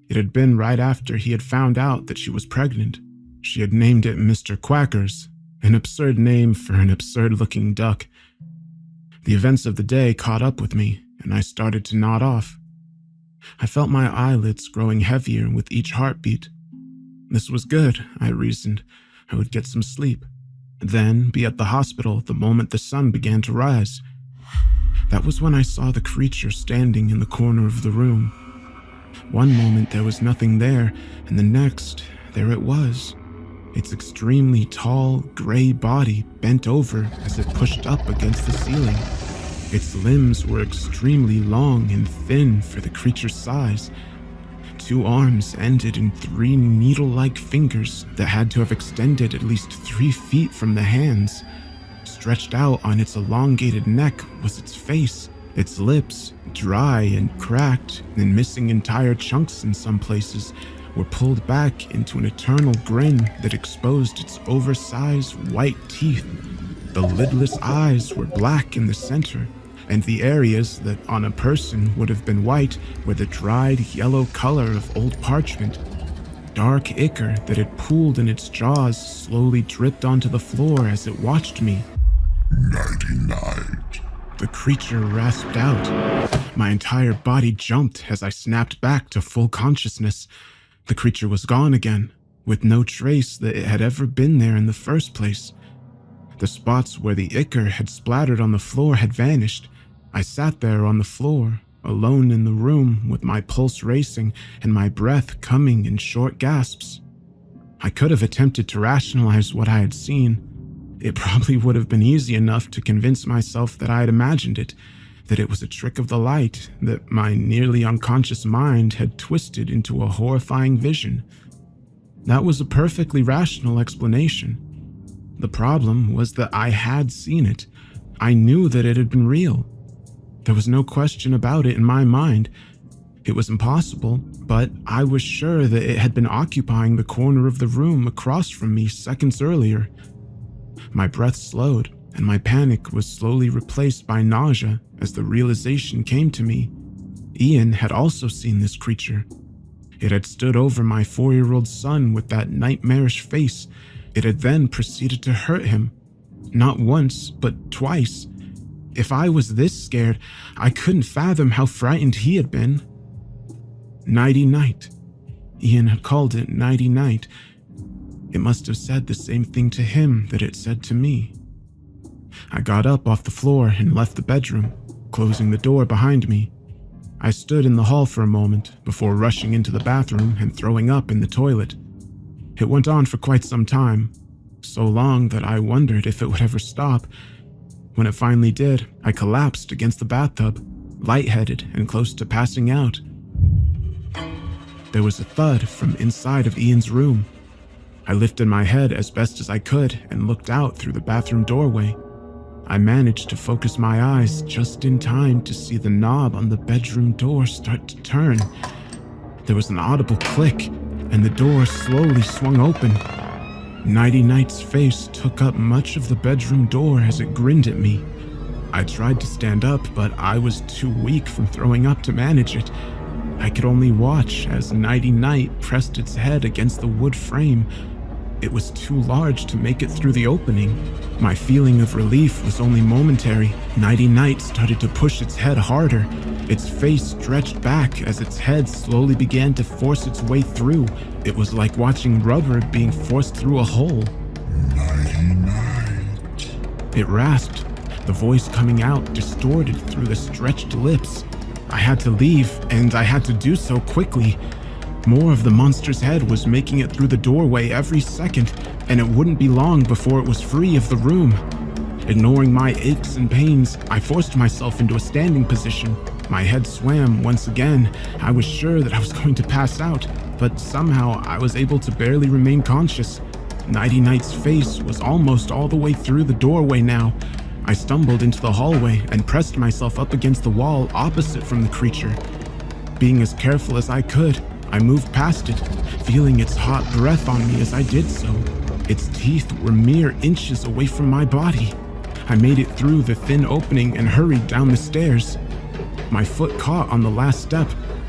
It had been right after he had found out that she was pregnant. She had named it Mr. Quackers, an absurd name for an absurd-looking duck. The events of the day caught up with me, and I started to nod off. I felt my eyelids growing heavier with each heartbeat. This was good, I reasoned. I would get some sleep, then be at the hospital the moment the sun began to rise. That was when I saw the creature standing in the corner of the room. One moment there was nothing there, and the next, there it was. Its extremely tall, gray body bent over as it pushed up against the ceiling. Its limbs were extremely long and thin for the creature's size. 2 arms ended in 3 needle-like fingers that had to have extended at least 3 feet from the hands. Stretched out on its elongated neck was its face. Its lips, dry and cracked and missing entire chunks in some places, were pulled back into an eternal grin that exposed its oversized white teeth. The lidless eyes were black in the center, and the areas that on a person would have been white were the dried yellow color of old parchment. Dark ichor that had pooled in its jaws slowly dripped onto the floor as it watched me. Nighty-night. The creature rasped out. My entire body jumped as I snapped back to full consciousness. The creature was gone again, with no trace that it had ever been there in the first place. The spots where the ichor had splattered on the floor had vanished. I sat there on the floor, alone in the room, with my pulse racing and my breath coming in short gasps. I could have attempted to rationalize what I had seen. It probably would have been easy enough to convince myself that I had imagined it, that it was a trick of the light, that my nearly unconscious mind had twisted into a horrifying vision. That was a perfectly rational explanation. The problem was that I had seen it. I knew that it had been real. There was no question about it in my mind. It was impossible, but I was sure that it had been occupying the corner of the room across from me seconds earlier. My breath slowed, and my panic was slowly replaced by nausea as the realization came to me. Ian had also seen this creature. It had stood over my 4-year-old son with that nightmarish face. It had then proceeded to hurt him. Not once, but twice. If I was this scared, I couldn't fathom how frightened he had been. Nighty-night. Ian had called it nighty-night. It must have said the same thing to him that it said to me. I got up off the floor and left the bedroom, closing the door behind me. I stood in the hall for a moment before rushing into the bathroom and throwing up in the toilet. It went on for quite some time, so long that I wondered if it would ever stop. When it finally did, I collapsed against the bathtub, lightheaded and close to passing out. There was a thud from inside of Ian's room. I lifted my head as best as I could and looked out through the bathroom doorway. I managed to focus my eyes just in time to see the knob on the bedroom door start to turn. There was an audible click, and the door slowly swung open. Nighty-night's face took up much of the bedroom door as it grinned at me. I tried to stand up, but I was too weak from throwing up to manage it. I could only watch as Nighty-night pressed its head against the wood frame. It was too large to make it through the opening. My feeling of relief was only momentary. Nighty-night started to push its head harder. Its face stretched back as its head slowly began to force its way through. It was like watching rubber being forced through a hole. Nighty-night. It rasped, the voice coming out distorted through the stretched lips. I had to leave, and I had to do so quickly. More of the monster's head was making it through the doorway every second, and it wouldn't be long before it was free of the room. Ignoring my aches and pains, I forced myself into a standing position. My head swam once again. I was sure that I was going to pass out, but somehow I was able to barely remain conscious. Nighty-night's face was almost all the way through the doorway now. I stumbled into the hallway and pressed myself up against the wall opposite from the creature. Being as careful as I could, I moved past it, feeling its hot breath on me as I did so. Its teeth were mere inches away from my body. I made it through the thin opening and hurried down the stairs. My foot caught on the last step.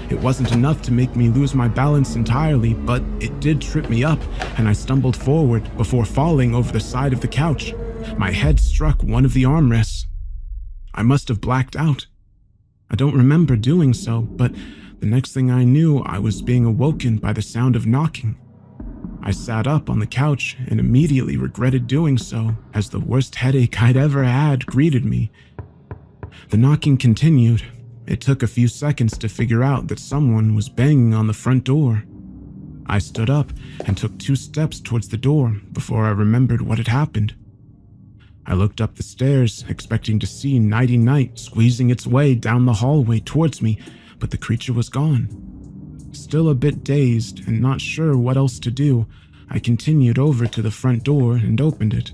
It wasn't enough to make me lose my balance entirely, but it did trip me up, and I stumbled forward before falling over the side of the couch. My head struck one of the armrests. I must have blacked out. I don't remember doing so, but the next thing I knew, I was being awoken by the sound of knocking. I sat up on the couch and immediately regretted doing so, as the worst headache I'd ever had greeted me. The knocking continued. It took a few seconds to figure out that someone was banging on the front door. I stood up and took 2 steps towards the door before I remembered what had happened. I looked up the stairs, expecting to see Nighty Night squeezing its way down the hallway towards me, but the creature was gone. Still a bit dazed and not sure what else to do, I continued over to the front door and opened it.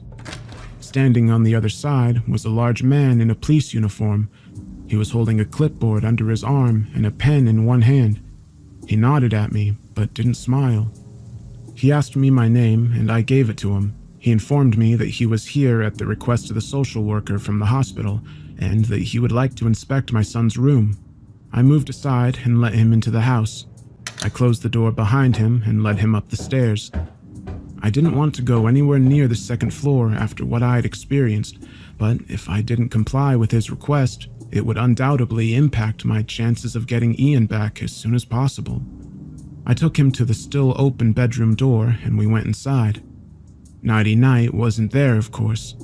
Standing on the other side was a large man in a police uniform. He was holding a clipboard under his arm and a pen in one hand. He nodded at me, but didn't smile. He asked me my name, and I gave it to him. He informed me that he was here at the request of the social worker from the hospital, and that he would like to inspect my son's room. I moved aside and let him into the house. I closed the door behind him and led him up the stairs. I didn't want to go anywhere near the 2nd floor after what I had experienced, but if I didn't comply with his request, it would undoubtedly impact my chances of getting Ian back as soon as possible. I took him to the still open bedroom door and we went inside. Nighty Night wasn't there, of course.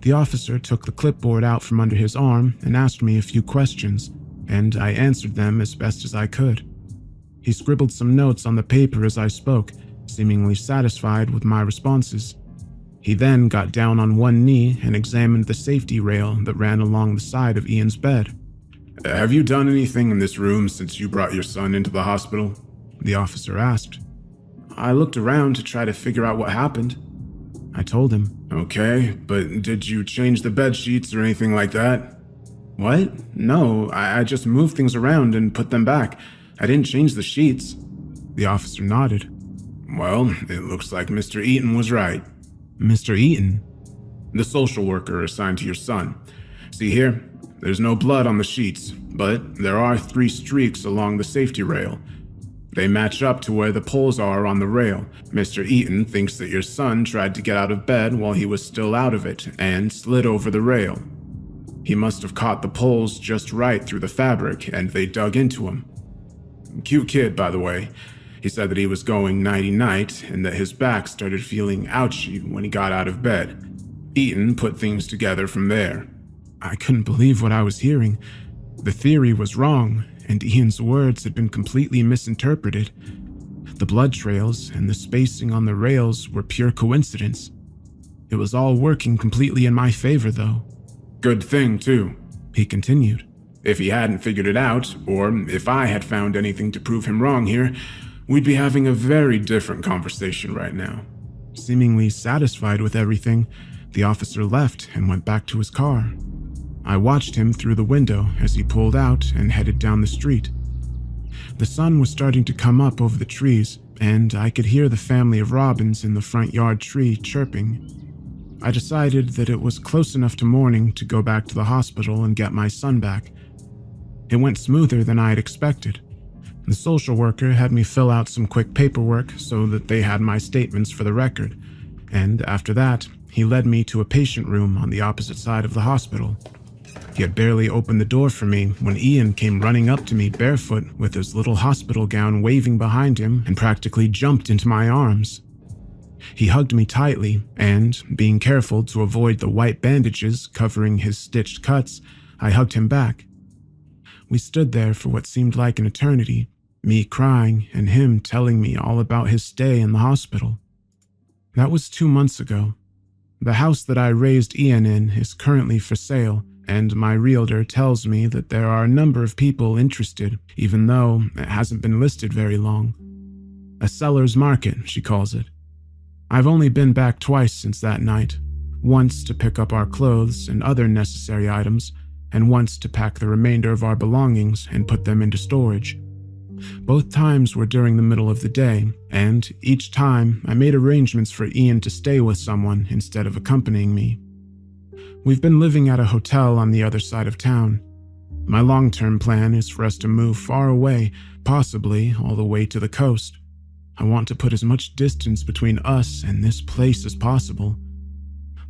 The officer took the clipboard out from under his arm and asked me a few questions, and I answered them as best as I could. He scribbled some notes on the paper as I spoke, seemingly satisfied with my responses. He then got down on one knee and examined the safety rail that ran along the side of Ian's bed. Have you done anything in this room since you brought your son into the hospital? The officer asked. I looked around to try to figure out what happened. I told him. Okay, but did you change the bed sheets or anything like that? What? No, I just moved things around and put them back. I didn't change the sheets. The officer nodded. Well, it looks like Mr. Eaton was right. Mr. Eaton? The social worker assigned to your son. See here? There's no blood on the sheets, but there are 3 streaks along the safety rail. They match up to where the poles are on the rail. Mr. Eaton thinks that your son tried to get out of bed while he was still out of it and slid over the rail. He must have caught the poles just right through the fabric and they dug into him. Cute kid, by the way. He said that he was going nighty-night and that his back started feeling ouchy when he got out of bed. Eaton put things together from there. I couldn't believe what I was hearing. The theory was wrong, and Ian's words had been completely misinterpreted. The blood trails and the spacing on the rails were pure coincidence. It was all working completely in my favor, though. Good thing, too, he continued. If he hadn't figured it out, or if I had found anything to prove him wrong here, we'd be having a very different conversation right now. Seemingly satisfied with everything, the officer left and went back to his car. I watched him through the window as he pulled out and headed down the street. The sun was starting to come up over the trees, and I could hear the family of robins in the front yard tree chirping. I decided that it was close enough to morning to go back to the hospital and get my son back. It went smoother than I had expected. The social worker had me fill out some quick paperwork so that they had my statements for the record, and after that, he led me to a patient room on the opposite side of the hospital. He had barely opened the door for me when Ian came running up to me barefoot with his little hospital gown waving behind him and practically jumped into my arms. He hugged me tightly and, being careful to avoid the white bandages covering his stitched cuts, I hugged him back. We stood there for what seemed like an eternity, me crying and him telling me all about his stay in the hospital. That was 2 months ago. The house that I raised Ian in is currently for sale, and my realtor tells me that there are a number of people interested, even though it hasn't been listed very long. A seller's market, she calls it. I've only been back twice since that night, once to pick up our clothes and other necessary items, and once to pack the remainder of our belongings and put them into storage. Both times were during the middle of the day, and each time I made arrangements for Ian to stay with someone instead of accompanying me. We've been living at a hotel on the other side of town. My long-term plan is for us to move far away, possibly all the way to the coast. I want to put as much distance between us and this place as possible.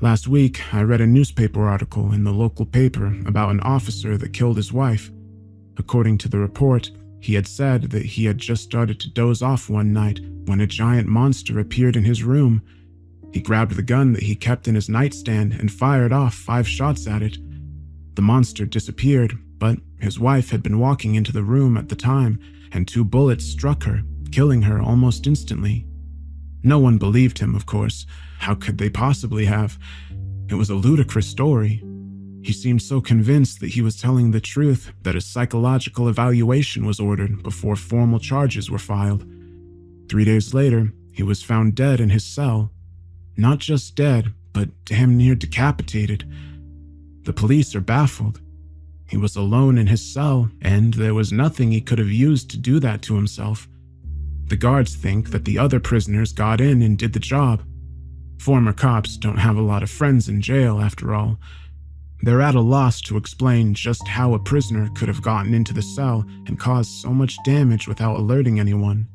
Last week, I read a newspaper article in the local paper about an officer that killed his wife. According to the report, he had said that he had just started to doze off one night when a giant monster appeared in his room. He grabbed the gun that he kept in his nightstand and fired off 5 shots at it. The monster disappeared, but his wife had been walking into the room at the time, and 2 bullets struck her, killing her almost instantly. No one believed him, of course. How could they possibly have? It was a ludicrous story. He seemed so convinced that he was telling the truth that a psychological evaluation was ordered before formal charges were filed. 3 days later, he was found dead in his cell. Not just dead, but damn near decapitated. The police are baffled. He was alone in his cell, and there was nothing he could have used to do that to himself. The guards think that the other prisoners got in and did the job. Former cops don't have a lot of friends in jail, after all. They're at a loss to explain just how a prisoner could have gotten into the cell and caused so much damage without alerting anyone.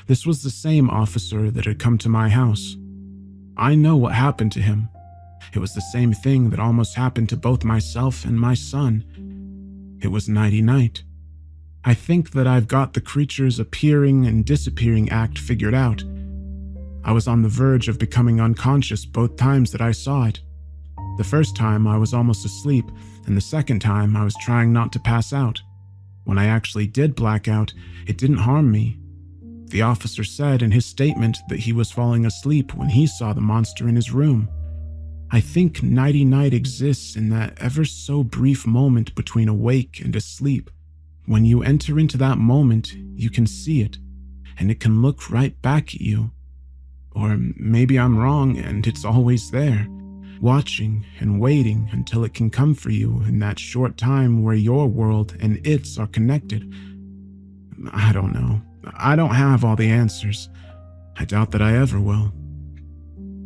This was the same officer that had come to my house. I know what happened to him. It was the same thing that almost happened to both myself and my son. It was nighty-night. I think that I've got the creature's appearing and disappearing act figured out. I was on the verge of becoming unconscious both times that I saw it. The first time I was almost asleep, and the second time I was trying not to pass out. When I actually did black out, it didn't harm me. The officer said in his statement that he was falling asleep when he saw the monster in his room. I think nighty-night exists in that ever so brief moment between awake and asleep. When you enter into that moment, you can see it, and it can look right back at you. Or maybe I'm wrong and it's always there, watching and waiting until it can come for you in that short time where your world and its are connected. I don't know. I don't have all the answers. I doubt that I ever will.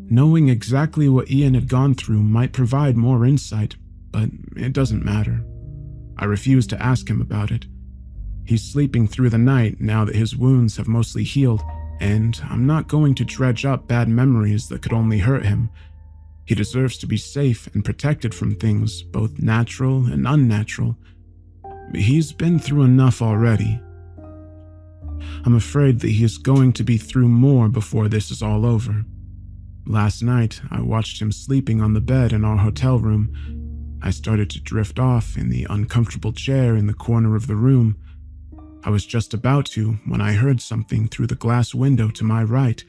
Knowing exactly what Ian had gone through might provide more insight, but it doesn't matter. I refuse to ask him about it. He's sleeping through the night now that his wounds have mostly healed, and I'm not going to dredge up bad memories that could only hurt him. He deserves to be safe and protected from things, both natural and unnatural. He's been through enough already. I'm afraid that he is going to be through more before this is all over. Last night, I watched him sleeping on the bed in our hotel room. I started to drift off in the uncomfortable chair in the corner of the room. I was just about to when I heard something through the glass window to my right.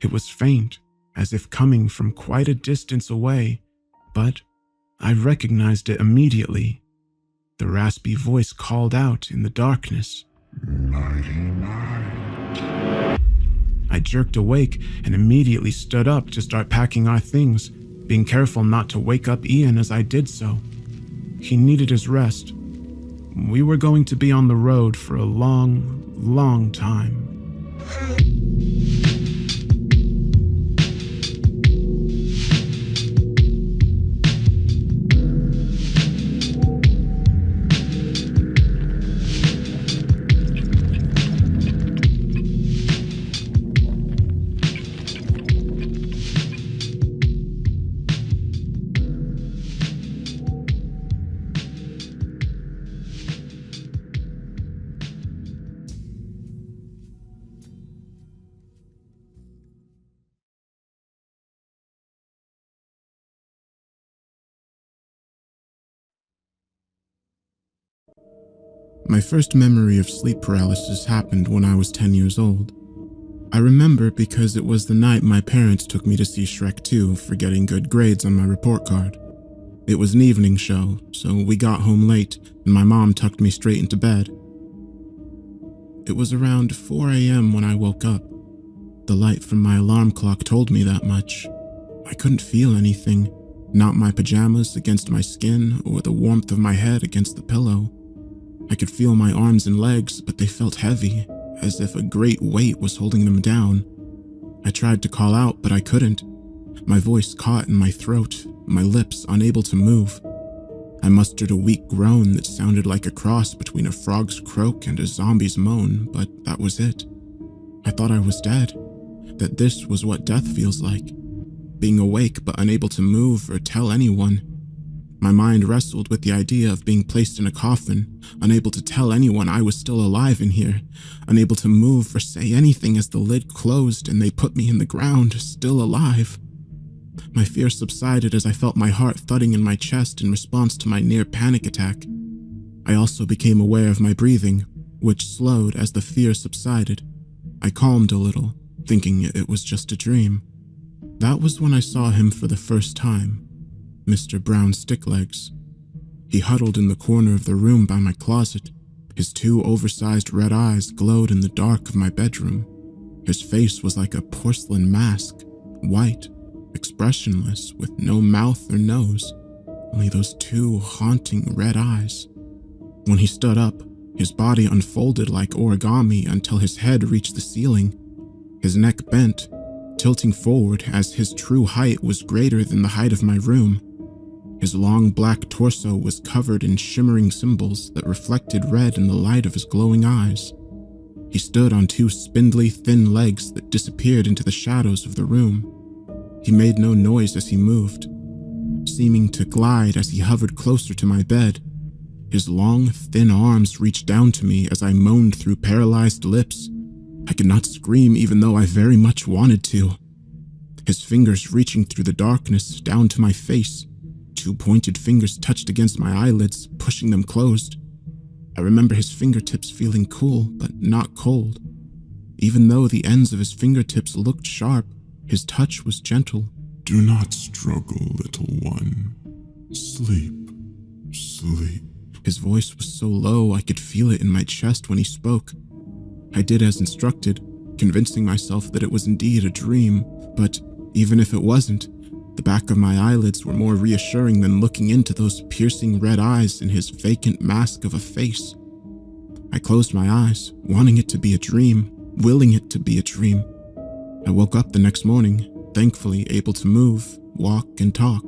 It was faint, as if coming from quite a distance away, but I recognized it immediately. The raspy voice called out in the darkness. Nighty-night. I jerked awake and immediately stood up to start packing our things, being careful not to wake up Ian as I did so. He needed his rest. We were going to be on the road for a long, long time. My first memory of sleep paralysis happened when I was 10 years old. I remember because it was the night my parents took me to see Shrek 2 for getting good grades on my report card. It was an evening show, so we got home late and my mom tucked me straight into bed. It was around 4 a.m. when I woke up. The light from my alarm clock told me that much. I couldn't feel anything, not my pajamas against my skin or the warmth of my head against the pillow. I could feel my arms and legs, but they felt heavy, as if a great weight was holding them down. I tried to call out, but I couldn't. My voice caught in my throat, my lips unable to move. I mustered a weak groan that sounded like a cross between a frog's croak and a zombie's moan, but that was it. I thought I was dead, that this was what death feels like, being awake but unable to move or tell anyone. My mind wrestled with the idea of being placed in a coffin, unable to tell anyone I was still alive in here, unable to move or say anything as the lid closed and they put me in the ground, still alive. My fear subsided as I felt my heart thudding in my chest in response to my near panic attack. I also became aware of my breathing, which slowed as the fear subsided. I calmed a little, thinking it was just a dream. That was when I saw him for the first time, Mr. Brown Sticklegs. He huddled in the corner of the room by my closet. His two oversized red eyes glowed in the dark of my bedroom. His face was like a porcelain mask, white, expressionless, with no mouth or nose, only those two haunting red eyes. When he stood up, his body unfolded like origami until his head reached the ceiling. His neck bent, tilting forward as his true height was greater than the height of my room. His long black torso was covered in shimmering symbols that reflected red in the light of his glowing eyes. He stood on two spindly, thin legs that disappeared into the shadows of the room. He made no noise as he moved, seeming to glide as he hovered closer to my bed. His long, thin arms reached down to me as I moaned through paralyzed lips. I could not scream even though I very much wanted to. His fingers reaching through the darkness down to my face. Two pointed fingers touched against my eyelids, pushing them closed. I remember his fingertips feeling cool, but not cold. Even though the ends of his fingertips looked sharp, his touch was gentle. Do not struggle, little one. Sleep, sleep. His voice was so low I could feel it in my chest when he spoke. I did as instructed, convincing myself that it was indeed a dream, but even if it wasn't, the back of my eyelids were more reassuring than looking into those piercing red eyes in his vacant mask of a face. I closed my eyes, wanting it to be a dream, willing it to be a dream. I woke up the next morning, thankfully able to move, walk, and talk.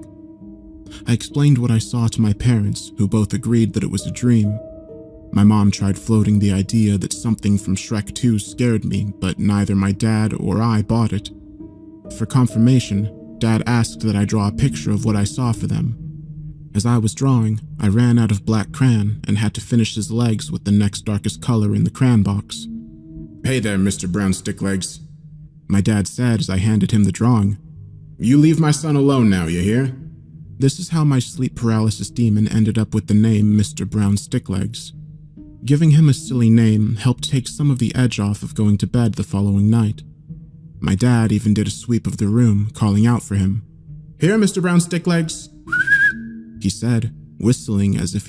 I explained what I saw to my parents, who both agreed that it was a dream. My mom tried floating the idea that something from Shrek 2 scared me, but neither my dad or I bought it. For confirmation, Dad asked that I draw a picture of what I saw for them. As I was drawing, I ran out of black crayon and had to finish his legs with the next darkest color in the crayon box. "Hey there, Mr. Brown Sticklegs," my dad said as I handed him the drawing. "You leave my son alone now, you hear?" This is how my sleep paralysis demon ended up with the name Mr. Brown Sticklegs. Giving him a silly name helped take some of the edge off of going to bed the following night. My dad even did a sweep of the room, calling out for him. "Here, Mr. Brown Sticklegs," he said, whistling as if he